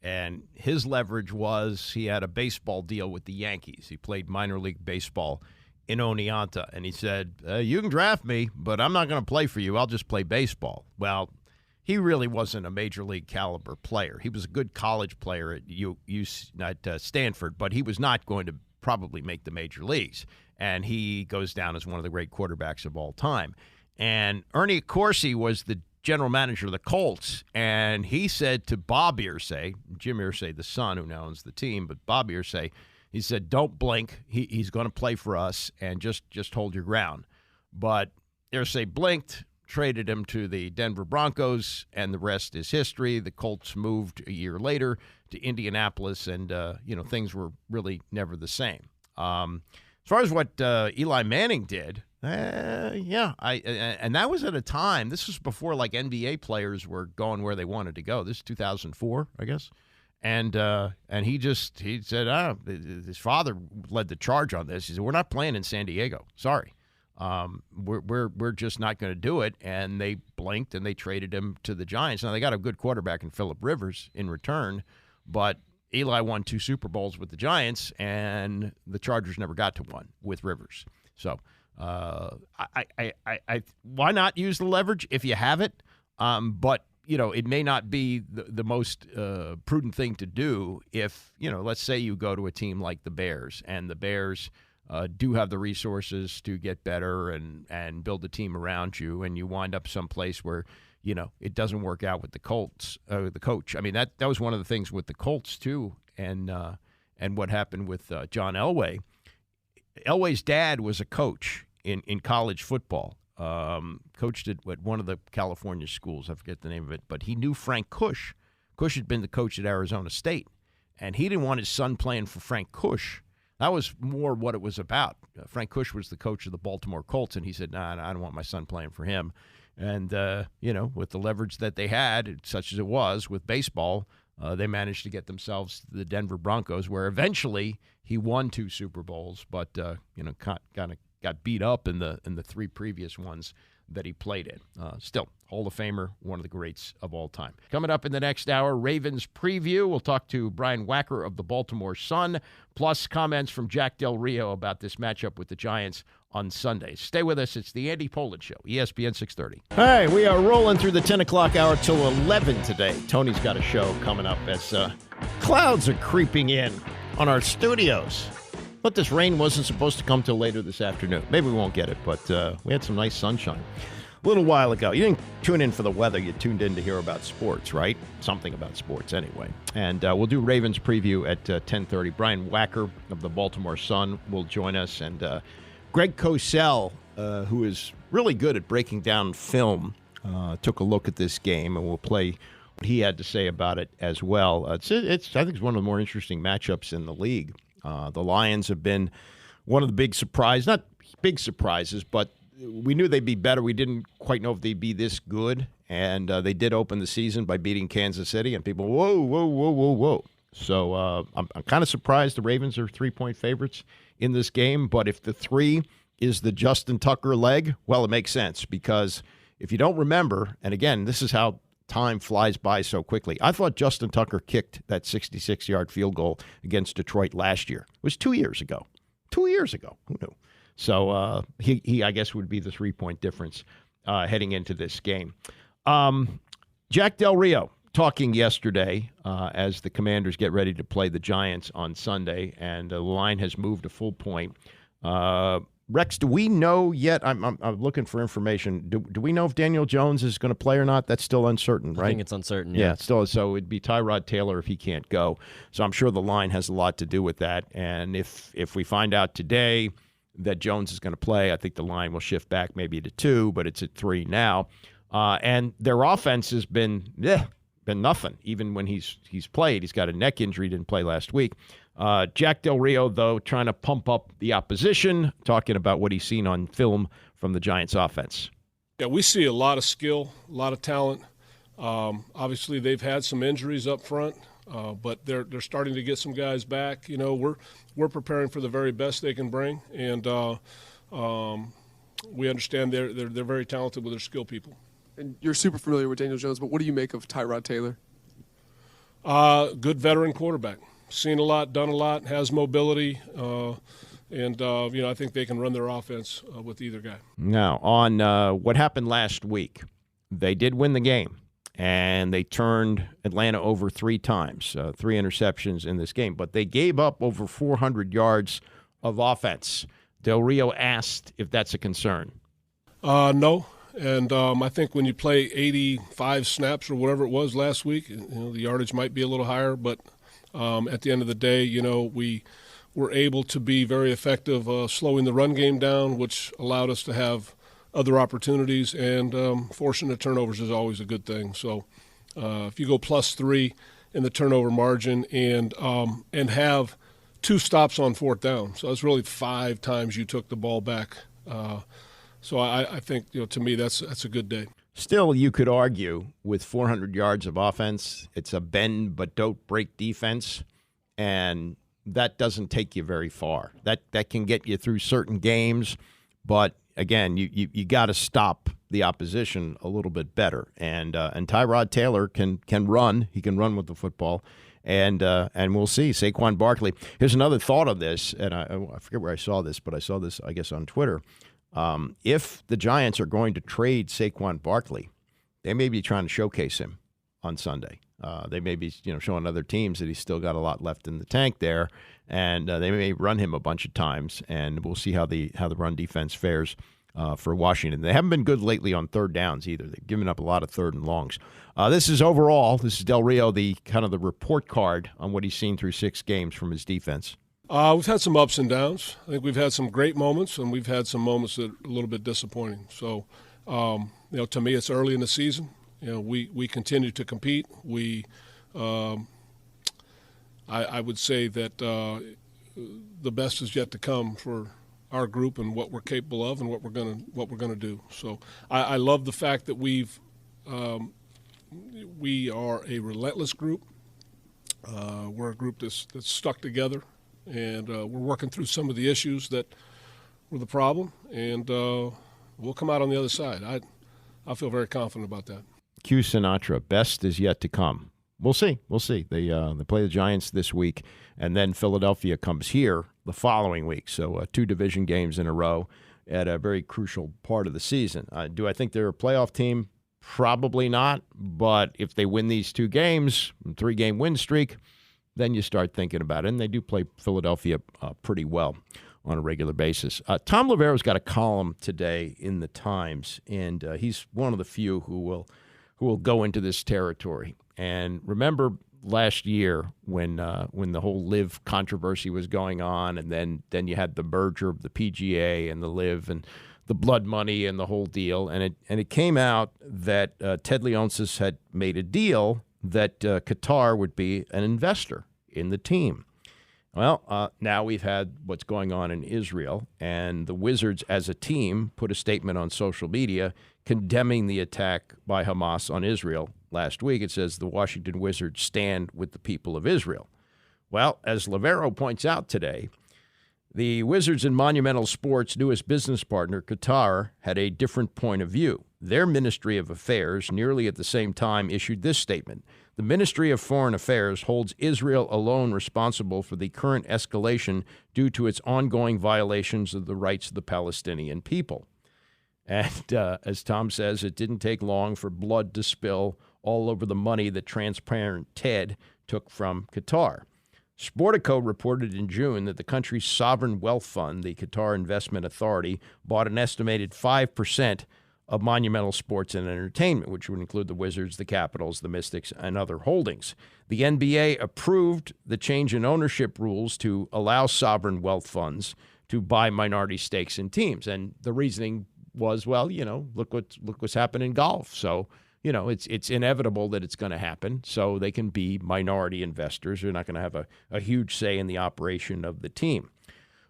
D: And his leverage was he had a baseball deal with the Yankees. He played minor league baseball in Oneonta, and he said, you can draft me, but I'm not going to play for you. I'll just play baseball. Well, he really wasn't a major league caliber player. He was a good college player at Stanford, but he was not going to probably make the major leagues. And he goes down as one of the great quarterbacks of all time. And Ernie Accorsi was the general manager of the Colts, and he said to Bob Irsay, Jim Irsay, the son who now owns the team, but Bob Irsay, he said, don't blink. He's going to play for us, and just hold your ground. But Irsay blinked, traded him to the Denver Broncos, and the rest is history. The Colts moved a year later to Indianapolis, and things were really never the same. As far as what Eli Manning did, and that was at a time. This was before like NBA players were going where they wanted to go. This is 2004, I guess. And he said, his father led the charge on this. He said, we're not playing in San Diego. Sorry. We're just not going to do it. And they blinked and they traded him to the Giants. Now, they got a good quarterback in Phillip Rivers in return, but Eli won 2 Super Bowls with the Giants, and the Chargers never got to one with Rivers. So why not use the leverage if you have it? But it may not be the most prudent thing to do if, let's say you go to a team like the Bears, and the Bears do have the resources to get better and build a team around you, and you wind up someplace where, it doesn't work out with the Colts, the coach. I mean, that was one of the things with the Colts, too, and what happened with John Elway. Elway's dad was a coach in college football. Coached at one of the California schools. I forget the name of it, but he knew Frank Kush. Kush had been the coach at Arizona State, and he didn't want his son playing for Frank Kush. That was more what it was about. Frank Kush was the coach of the Baltimore Colts, and he said, nah, I don't want my son playing for him. And, with the leverage that they had, such as it was with baseball, they managed to get themselves to the Denver Broncos, where eventually he won 2 Super Bowls, but, kind of got beat up in the 3 previous ones that he played in. Still, Hall of Famer, one of the greats of all time. Coming up in the next hour, Ravens preview. We'll talk to Brian Wacker of the Baltimore Sun, plus comments from Jack Del Rio about this matchup with the Giants on Sunday. Stay with us. It's the Andy Pollin Show, ESPN 630. Hey, we are rolling through the 10 o'clock hour till 11 today. Tony's got a show coming up as clouds are creeping in on our studios. But this rain wasn't supposed to come till later this afternoon. Maybe we won't get it, but we had some nice sunshine a little while ago. You didn't tune in for the weather. You tuned in to hear about sports, right? Something about sports anyway. And we'll do Ravens preview at 10:30. Brian Wacker of the Baltimore Sun will join us. And Greg Cosell, who is really good at breaking down film, took a look at this game, and we'll play what he had to say about it as well. I think it's one of the more interesting matchups in the league. The Lions have been one of the big surprises, not big surprises, but we knew they'd be better. We didn't quite know if they'd be this good, and they did open the season by beating Kansas City, and people, whoa. So I'm kind of surprised the Ravens are 3-point favorites in this game, but if the 3 is the Justin Tucker leg, well, it makes sense, because if you don't remember, and again, this is how time flies by so quickly. I thought Justin Tucker kicked that 66-yard field goal against Detroit last year. It was 2 years ago. 2 years ago. Who knew? So he I guess, would be the 3-point difference heading into this game. Jack Del Rio talking yesterday as the Commanders get ready to play the Giants on Sunday, and the line has moved a full point. Rex, do we know yet? I'm looking for information. Do we know if Daniel Jones is going to play or not? That's still uncertain, right?
L: I think it's uncertain,
D: yeah. It's still, so it'd be Tyrod Taylor if he can't go. So I'm sure the line has a lot to do with that. And if we find out today that Jones is going to play, I think the line will shift back maybe to 2, but it's at 3 now. And their offense has been nothing. Even when he's played, he's got a neck injury, didn't play last week. Jack Del Rio, though, trying to pump up the opposition, talking about what he's seen on film from the Giants' offense.
M: Yeah, we see a lot of skill, a lot of talent. Obviously, they've had some injuries up front, but they're starting to get some guys back. You know, we're preparing for the very best they can bring, and we understand they're very talented with their skill people.
N: And you're super familiar with Daniel Jones, but what do you make of Tyrod Taylor?
M: Good veteran quarterback. Seen a lot, done a lot, has mobility, and I think they can run their offense with either guy.
D: Now, on what happened last week, they did win the game, and they turned Atlanta over 3 times, 3 interceptions in this game, but they gave up over 400 yards of offense. Del Rio asked if that's a concern.
M: No. And I think when you play 85 snaps or whatever it was last week, the yardage might be a little higher, but at the end of the day, we were able to be very effective slowing the run game down, which allowed us to have other opportunities, and forcing the turnovers is always a good thing. So if you go +3 in the turnover margin and have 2 stops on 4th down, so that's really 5 times you took the ball back. So I think, to me, that's a good day.
D: Still, you could argue with 400 yards of offense, it's a bend but don't break defense, and that doesn't take you very far. That can get you through certain games, but again, you got to stop the opposition a little bit better. And Tyrod Taylor can run. He can run with the football, and we'll see. Saquon Barkley. Here's another thought on this, and I forget where I saw this, but I saw this, I guess, on Twitter. If the Giants are going to trade Saquon Barkley, they may be trying to showcase him on Sunday. They may be, showing other teams that he's still got a lot left in the tank there, and they may run him a bunch of times, and we'll see how the run defense fares for Washington. They haven't been good lately on 3rd downs either. They've given up a lot of 3rd and longs. This is Del Rio, the kind of the report card on what he's seen through 6 games from his defense.
M: We've had some ups and downs. I think we've had some great moments, and we've had some moments that are a little bit disappointing. So, to me, it's early in the season. We continue to compete. I would say that the best is yet to come for our group and what we're capable of and what we're gonna do. So, I love the fact that we are a relentless group. We're a group that's stuck together. And we're working through some of the issues that were the problem. And, we'll come out on the other side. I feel very confident about that.
D: Q Sinatra, best is yet to come. We'll see. We'll see. They play the Giants this week, and then Philadelphia comes here the following week. So 2 division games in a row at a very crucial part of the season. Do I think they're a playoff team? Probably not. But if they win these 2 games, 3-game win streak, then you start thinking about it. And they do play Philadelphia pretty well on a regular basis. Tom Lovero's got a column today in the Times, and he's one of the few who will go into this territory. And remember last year when the whole LIV controversy was going on, and then you had the merger of the PGA and the LIV and the blood money and the whole deal, and it came out that Ted Leonsis had made a deal that Qatar would be an investor in the team. Well, now we've had what's going on in Israel, and the Wizards as a team put a statement on social media condemning the attack by Hamas on Israel last week. It says the Washington Wizards stand with the people of Israel. Well, as Lavero points out today, the Wizards and Monumental Sports' newest business partner, Qatar, had a different point of view. Their Ministry of Affairs, nearly at the same time, issued this statement. The Ministry of Foreign Affairs holds Israel alone responsible for the current escalation due to its ongoing violations of the rights of the Palestinian people. And as Tom says, it didn't take long for blood to spill all over the money that Transparent Ted took from Qatar. Sportico reported in June that the country's sovereign wealth fund, the Qatar Investment Authority, bought an estimated 5% of Monumental Sports and Entertainment, which would include the Wizards, the Capitals, the Mystics, and other holdings. The NBA approved the change in ownership rules to allow sovereign wealth funds to buy minority stakes in teams. And the reasoning was, well, look what's happened in golf. So, it's inevitable that it's going to happen. So they can be minority investors. They're not going to have a huge say in the operation of the team.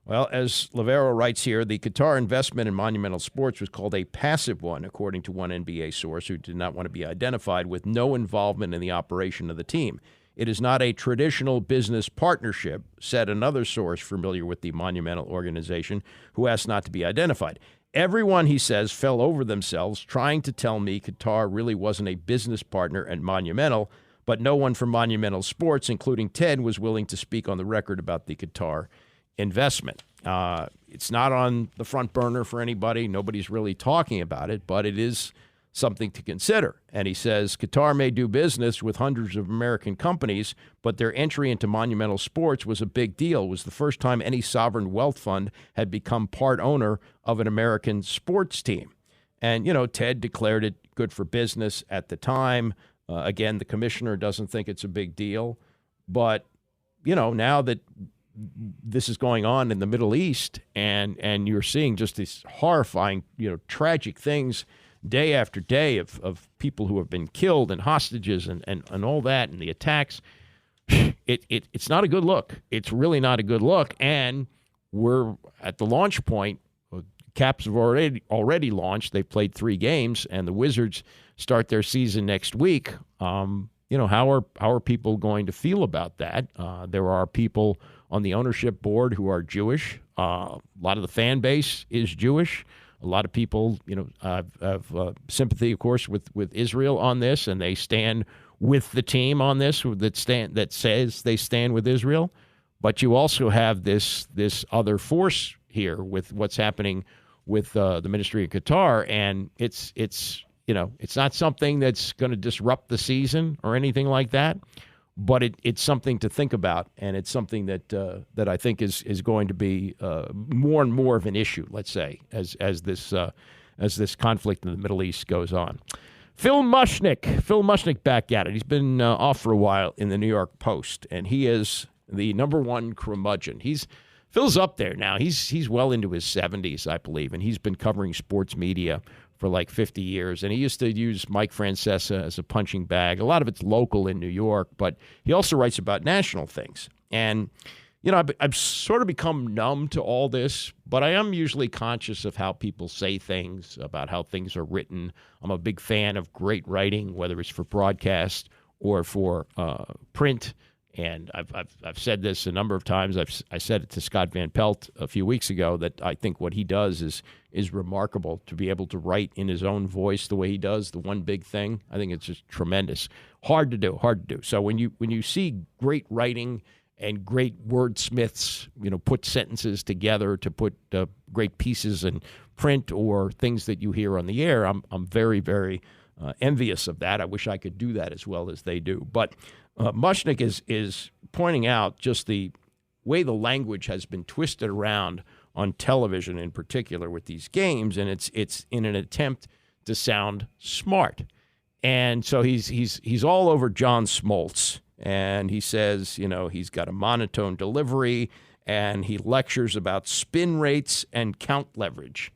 D: Well, as Lavero writes here, the Qatar investment in Monumental Sports was called a passive one, according to one NBA source who did not want to be identified, with no involvement in the operation of the team. It is not a traditional business partnership, said another source familiar with the Monumental organization who asked not to be identified. Everyone, he says, fell over themselves trying to tell me Qatar really wasn't a business partner at Monumental, but no one from Monumental Sports, including Ted, was willing to speak on the record about the Qatar investment. It's not on the front burner for anybody. Nobody's really talking about it, but it is something to consider. And he says Qatar may do business with hundreds of American companies, but their entry into Monumental Sports was a big deal. It was the first time any sovereign wealth fund had become part owner of an American sports team. And, Ted declared it good for business at the time. Again, the commissioner doesn't think it's a big deal. But, now that this is going on in the Middle East and you're seeing just these horrifying, tragic things day after day of people who have been killed and hostages and all that and the attacks, it's not a good look. It's really not a good look. And we're at the launch point. Caps have already launched. They've played 3 games, and the Wizards start their season next week. How are people going to feel about that? There are people on the ownership board who are Jewish. A lot of the fan base is Jewish. A lot of people, have sympathy, of course, with Israel on this, and they stand with the team on this that says they stand with Israel. But you also have this other force here with what's happening with the Ministry of Qatar, and it's not something that's going to disrupt the season or anything like that. But it's something to think about, and it's something that I think is going to be more and more of an issue, let's say, as this conflict in the Middle East goes on. Phil Mushnick back at it. He's been off for a while in the New York Post, and he is the number one curmudgeon. Phil's up there now. He's well into his 70s, I believe, and he's been covering sports media for like 50 years. And he used to use Mike Francesa as a punching bag. A lot of it's local in New York, but he also writes about national things. And, I've sort of become numb to all this, but I am usually conscious of how people say things, about how things are written. I'm a big fan of great writing, whether it's for broadcast or for print.
L: And I've said this a number of times. I said it to Scott Van Pelt a few weeks ago that I think what he does is remarkable, to be able to write in his own voice the way he does, the one big thing. I think it's just tremendous. Hard to do. So when you see great writing and great wordsmiths, put sentences together to put great pieces in print or things that you hear on the air, I'm very, very envious of that. I wish I could do that as well as they do. But Mushnick is pointing out just the way the language has been twisted around on television, in particular with these games, and it's in an attempt to sound smart. And so he's all over John Smoltz, and he says, he's got a monotone delivery, and he lectures about spin rates and count leverage.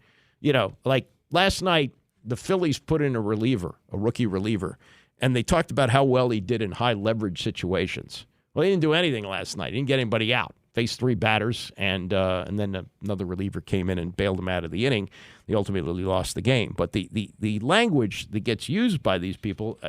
L: Like last night, the Phillies put in a rookie reliever, and they talked about how well he did in high leverage situations. Well, he didn't do anything last night. He didn't get anybody out. Faced 3 batters, and then another reliever came in and bailed him out of the inning. They ultimately lost the game. But the language that gets used by these people,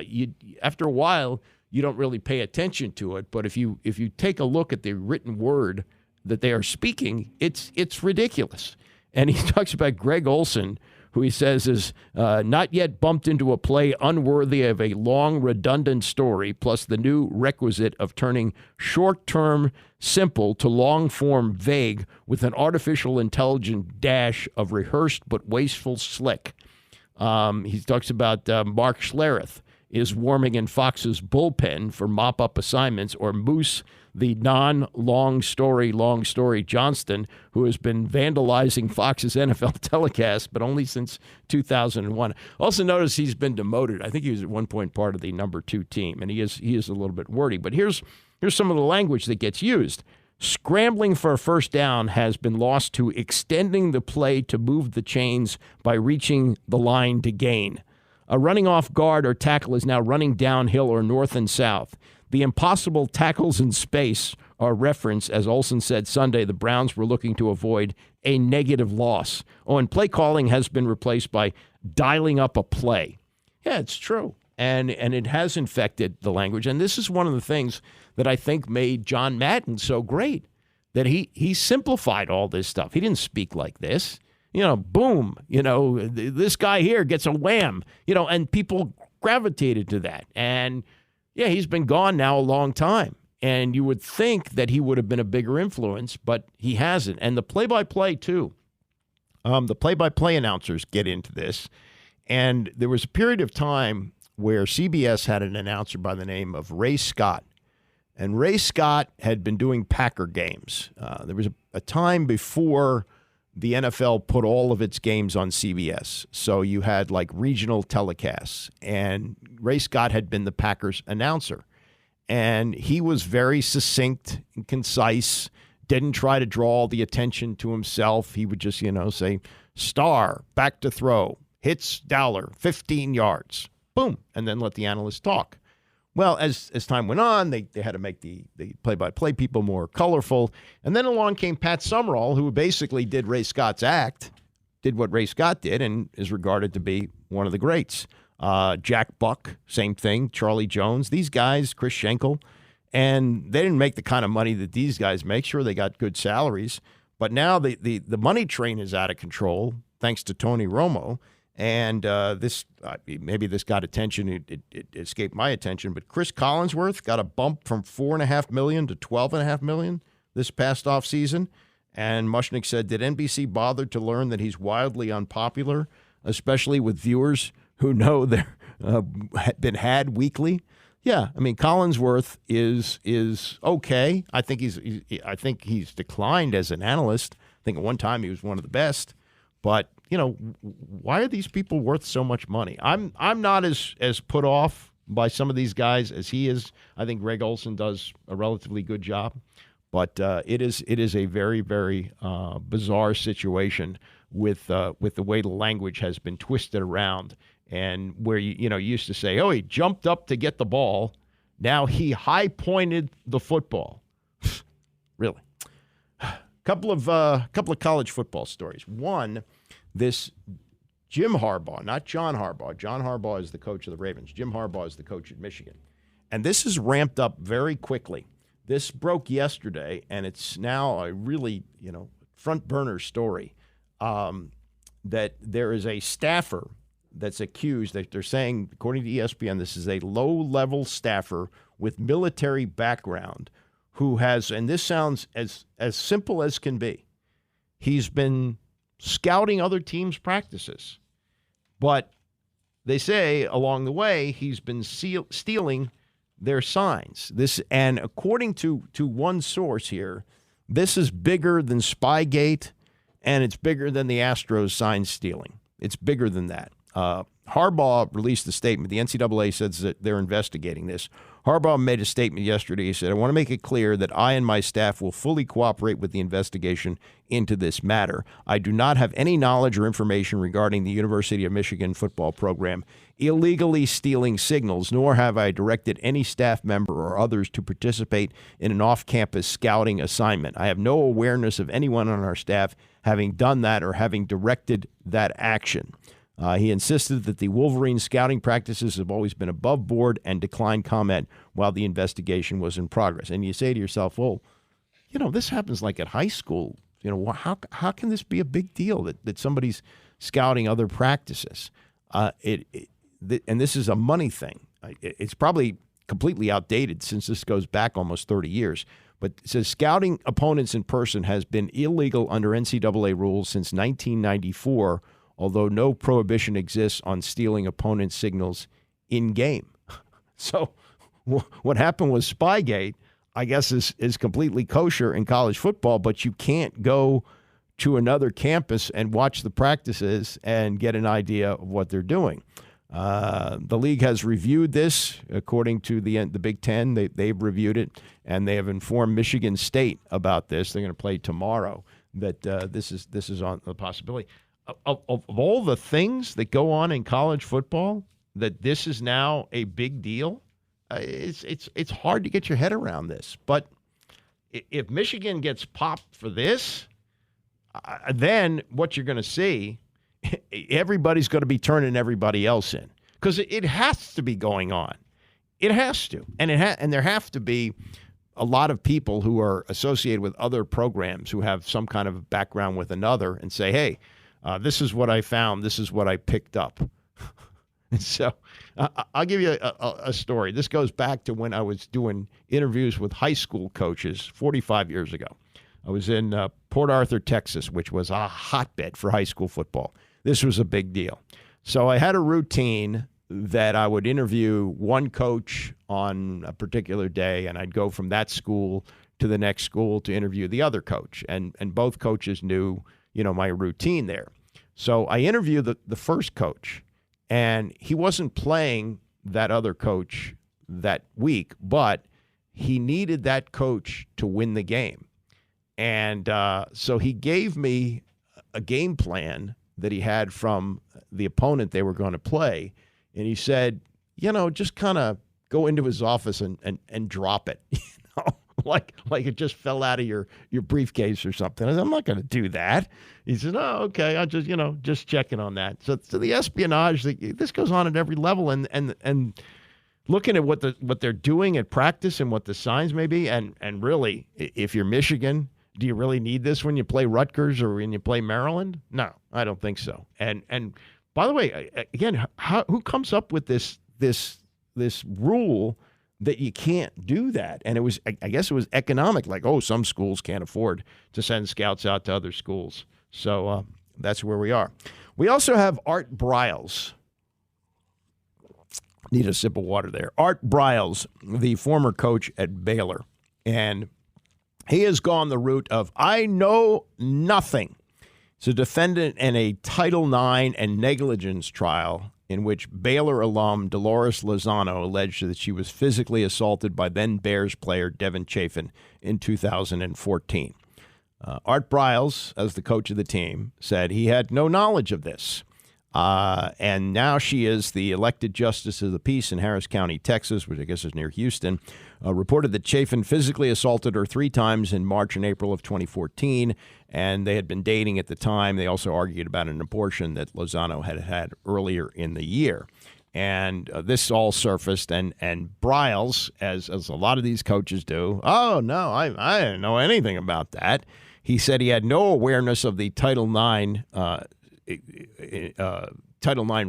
L: after a while, you don't really pay attention to it. But if you take a look at the written word that they are speaking, it's ridiculous. And he talks about Greg Olson, who he says is not yet bumped into a play unworthy of a long, redundant story, plus the new requisite of turning short-term simple to long-form vague with an artificial intelligent dash of rehearsed but wasteful slick. He talks about Mark Schlereth is warming in Fox's bullpen for mop-up assignments, or Moose, the long story Johnston, who has been vandalizing Fox's NFL telecast, but only since 2001. Also notice he's been demoted. I think he was at one point part of the number 2 team, and he is a little bit wordy. But here's some of the language that gets used. Scrambling for a first down has been lost to extending the play to move the chains by reaching the line to gain. A running off guard or tackle is now running downhill or north and south. The impossible tackles in space are referenced, as Olson said Sunday, the Browns were looking to avoid a negative loss. Oh, and play calling has been replaced by dialing up a play. Yeah, it's true. And it has infected the language. And this is one of the things that I think made John Madden so great, that he simplified all this stuff. He didn't speak like this. Boom, this guy here gets a wham, and people gravitated to that. And yeah, he's been gone now a long time. And you would think that he would have been a bigger influence, but he hasn't. And the play-by-play, too. The play-by-play announcers get into this. And there was a period of time where CBS had an announcer by the name of Ray Scott. And Ray Scott had been doing Packer games. There was a time before the NFL put all of its games on CBS. So you had like regional telecasts. And Ray Scott had been the Packers announcer. And he was very succinct and concise, didn't try to draw all the attention to himself. He would just, say, star, back to throw, hits Dowler, 15 yards, boom, and then let the analyst talk. Well, as time went on, they had to make the play-by-play people more colorful. And then along came Pat Summerall, who basically did Ray Scott's act, did what Ray Scott did, and is regarded to be one of the greats. Jack Buck, same thing. Charlie Jones, these guys, Chris Schenkel. And they didn't make the kind of money that these guys make. Sure, they got good salaries. But now the money train is out of control, thanks to Tony Romo. And maybe this got attention. It escaped my attention. But Chris Collinsworth got a bump from $4.5 million to $12.5 million this past offseason. And Mushnick said, did NBC bother to learn that he's wildly unpopular, especially with viewers who know they're been had weekly? Yeah, I mean, Collinsworth is okay. I think he's declined as an analyst. I think at one time he was one of the best. But why are these people worth so much money? I'm not as put off by some of these guys as he is. I think Greg Olson does a relatively good job. But it is a very, very bizarre situation with the way the language has been twisted around, and where you used to say, oh, he jumped up to get the ball. Now he high pointed the football. Really. Couple of college football stories. One, this Jim Harbaugh, not John Harbaugh. John Harbaugh is the coach of the Ravens. Jim Harbaugh is the coach at Michigan. And this is ramped up very quickly. This broke yesterday, and it's now a really, front burner story that there is a staffer that's accused, that they're saying, according to ESPN, this is a low-level staffer with military background who has, and this sounds as simple as can be, he's been scouting other teams' practices. But they say along the way he's been stealing their signs. And according to one source here, this is bigger than Spygate, and it's bigger than the Astros sign stealing. It's bigger than that. Harbaugh released a statement. The NCAA says that they're investigating this. Harbaugh made a statement yesterday. He said, "I want to make it clear that I and my staff will fully cooperate with the investigation into this matter. I do not have any knowledge or information regarding the University of Michigan football program illegally stealing signals, nor have I directed any staff member or others to participate in an off-campus scouting assignment. I have no awareness of anyone on our staff having done that or having directed that action." He insisted that the Wolverines scouting practices have always been above board and declined comment while the investigation was in progress. And you say to yourself, well, this happens like at high school. How can this be a big deal that somebody's scouting other practices? And this is a money thing. It's probably completely outdated since this goes back almost 30 years. But it says scouting opponents in person has been illegal under NCAA rules since 1994, although no prohibition exists on stealing opponent signals in-game. So what happened with Spygate, I guess, is completely kosher in college football, but you can't go to another campus and watch the practices and get an idea of what they're doing. The league has reviewed this, according to the Big Ten. They've reviewed it, and they have informed Michigan State about this. They're going to play tomorrow. That this is on the possibility. Of all the things that go on in college football, that this is now a big deal, it's hard to get your head around this. But if Michigan gets popped for this, then what you're going to see, everybody's going to be turning everybody else in, because it has to be going on. It has to, and there have to be a lot of people who are associated with other programs who have some kind of background with another and say, hey, this is what I found. This is what I picked up. So I'll give you a story. This goes back to when I was doing interviews with high school coaches 45 years ago. I was in Port Arthur, Texas, which was a hotbed for high school football. This was a big deal. So I had a routine that I would interview one coach on a particular day, and I'd go from that school to the next school to interview the other coach. And both coaches knew my routine there. So I interviewed the first coach, and he wasn't playing that other coach that week, but he needed that coach to win the game. And so he gave me a game plan that he had from the opponent they were going to play. And he said, just kind of go into his office and drop it, like it just fell out of your briefcase or something. I said, I'm not going to do that. He said, oh, okay. I just checking on that. So the espionage, this goes on at every level, and looking at what they're doing at practice and what the signs may be. And really, if you're Michigan, do you really need this when you play Rutgers or when you play Maryland? No, I don't think so. And by the way, again, who comes up with this rule that you can't do that? And I guess it was economic, like, some schools can't afford to send scouts out to other schools. So that's where we are. We also have Art Briles. Need a sip of water there. Art Briles, the former coach at Baylor. And he has gone the route of, I know nothing. He's a defendant in a Title IX and negligence trial in which Baylor alum Dolores Lozano alleged that she was physically assaulted by then Bears player Devin Chafin in 2014. Art Briles, as the coach of the team, said he had no knowledge of this. And now she is the elected justice of the peace in Harris County, Texas, which I guess is near Houston, reported that Chafin physically assaulted her 3 times in March and April of 2014, and they had been dating at the time. They also argued about an abortion that Lozano had earlier in the year. And this all surfaced, and Briles, as a lot of these coaches do, oh, no, I didn't know anything about that. He said he had no awareness of the Title IX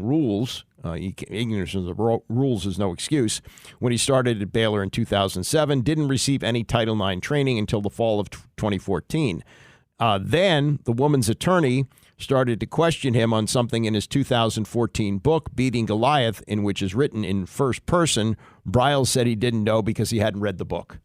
L: rules. Ignorance of the rules is no excuse. When he started at Baylor in 2007, didn't receive any Title IX training until the fall of 2014. Then the woman's attorney started to question him on something in his 2014 book, Beating Goliath, in which is written in first person. Briles said he didn't know because he hadn't read the book.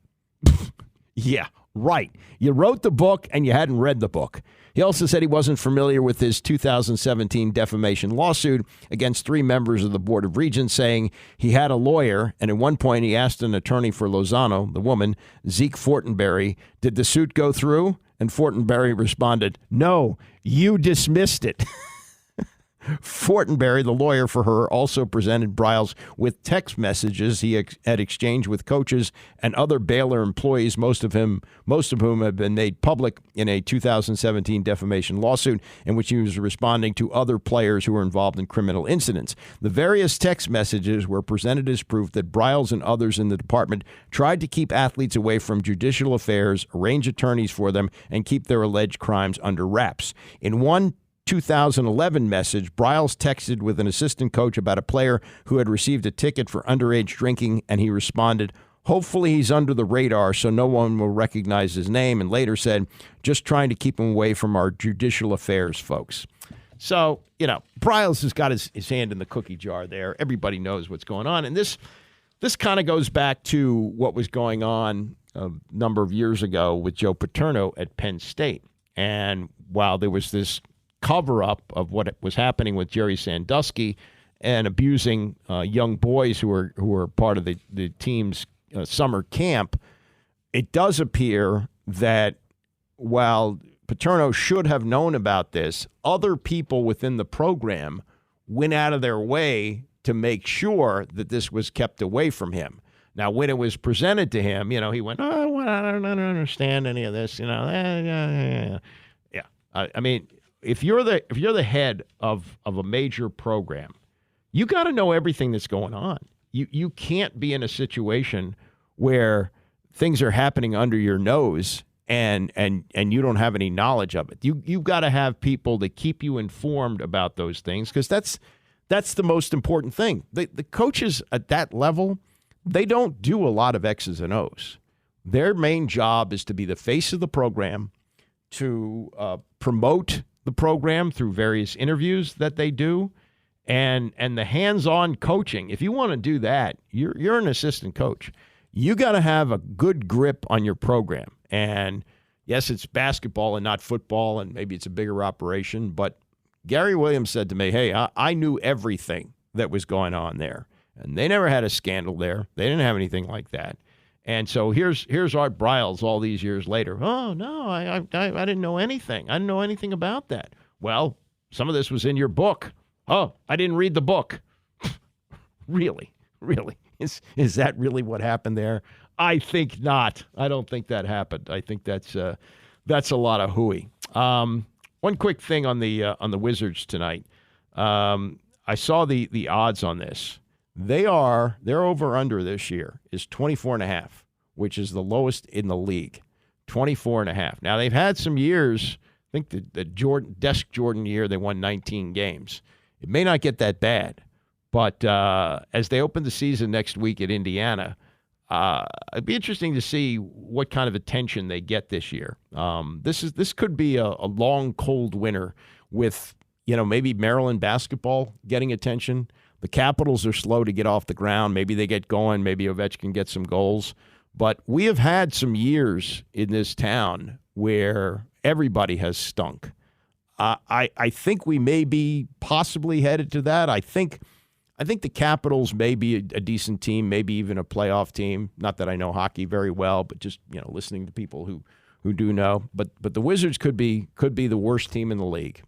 L: Yeah, right. You wrote the book and you hadn't read the book. He also said he wasn't familiar with his 2017 defamation lawsuit against 3 members of the Board of Regents, saying he had a lawyer, and at one point he asked an attorney for Lozano, the woman, Zeke Fortenberry, did the suit go through? And Fortenberry responded, no, you dismissed it. Fortenberry, the lawyer for her, also presented Briles with text messages he had exchanged with coaches and other Baylor employees, most of whom have been made public in a 2017 defamation lawsuit in which he was responding to other players who were involved in criminal incidents. The various text messages were presented as proof that Briles and others in the department tried to keep athletes away from judicial affairs, arrange attorneys for them, and keep their alleged crimes under wraps. In one 2011 message, Briles texted with an assistant coach about a player who had received a ticket for underage drinking, and he responded, hopefully he's under the radar so no one will recognize his name, and later said, just trying to keep him away from our judicial affairs folks. So, Briles has got his hand in the cookie jar there. Everybody knows what's going on. And this kind of goes back to what was going on a number of years ago with Joe Paterno at Penn State. And while there was this cover-up of what was happening with Jerry Sandusky and abusing young boys who were part of the team's summer camp, it does appear that while Paterno should have known about this, other people within the program went out of their way to make sure that this was kept away from him. Now, when it was presented to him, he went, oh, well, I don't understand any of this, Yeah. I mean, if you're the head of a major program, you got to know everything that's going on. You can't be in a situation where things are happening under your nose and you don't have any knowledge of it. You've got to have people that keep you informed about those things, because that's the most important thing. The coaches at that level, they don't do a lot of X's and O's. Their main job is to be the face of the program, to promote the program through various interviews that they do, and the hands-on coaching. If you want to do that, you're an assistant coach. You got to have a good grip on your program. And yes, it's basketball and not football, and maybe it's a bigger operation, but Gary Williams said to me, hey, I knew everything that was going on there. And they never had a scandal there. They didn't have anything like that. And so here's Art Briles all these years later. Oh, no, I didn't know anything. I didn't know anything about that. Well, some of this was in your book. Oh, I didn't read the book. Really? Is that really what happened there? I think not. I don't think that happened. I think that's a lot of hooey. One quick thing on the Wizards tonight. I saw the odds on this. Their over-under this year is 24.5, which is the lowest in the league, 24.5. Now, they've had some years, I think the Jordan year, they won 19 games. It may not get that bad, but as they open the season next week at Indiana, it'd be interesting to see what kind of attention they get this year. This could be a long, cold winter with, maybe Maryland basketball getting attention. The Capitals are slow to get off the ground. Maybe they get going. Maybe Ovechkin gets some goals. But we have had some years in this town where everybody has stunk. I think we may be possibly headed to that. I think the Capitals may be a decent team, maybe even a playoff team. Not that I know hockey very well, but just listening to people who do know. But the Wizards could be the worst team in the league.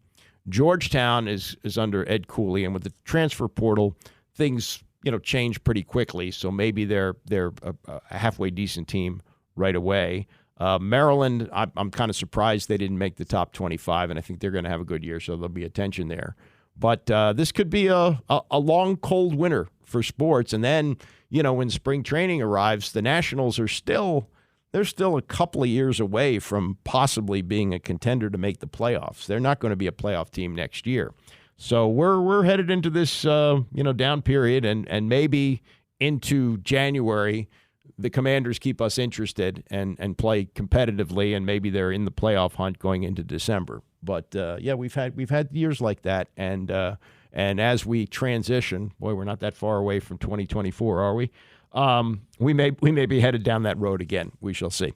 L: Georgetown is under Ed Cooley, and with the transfer portal, things change pretty quickly. So maybe they're a halfway decent team right away. Maryland, I'm kind of surprised they didn't make the top 25, and I think they're going to have a good year, so there'll be attention there. But this could be a long, cold winter for sports. And then, when spring training arrives, the Nationals are they're still a couple of years away from possibly being a contender to make the playoffs. They're not going to be a playoff team next year. So we're headed into this down period, and maybe into January, the Commanders keep us interested and play competitively, and maybe they're in the playoff hunt going into December. But we've had years like that, and as we transition, boy, we're not that far away from 2024, are we? We may be headed down that road again. We shall see.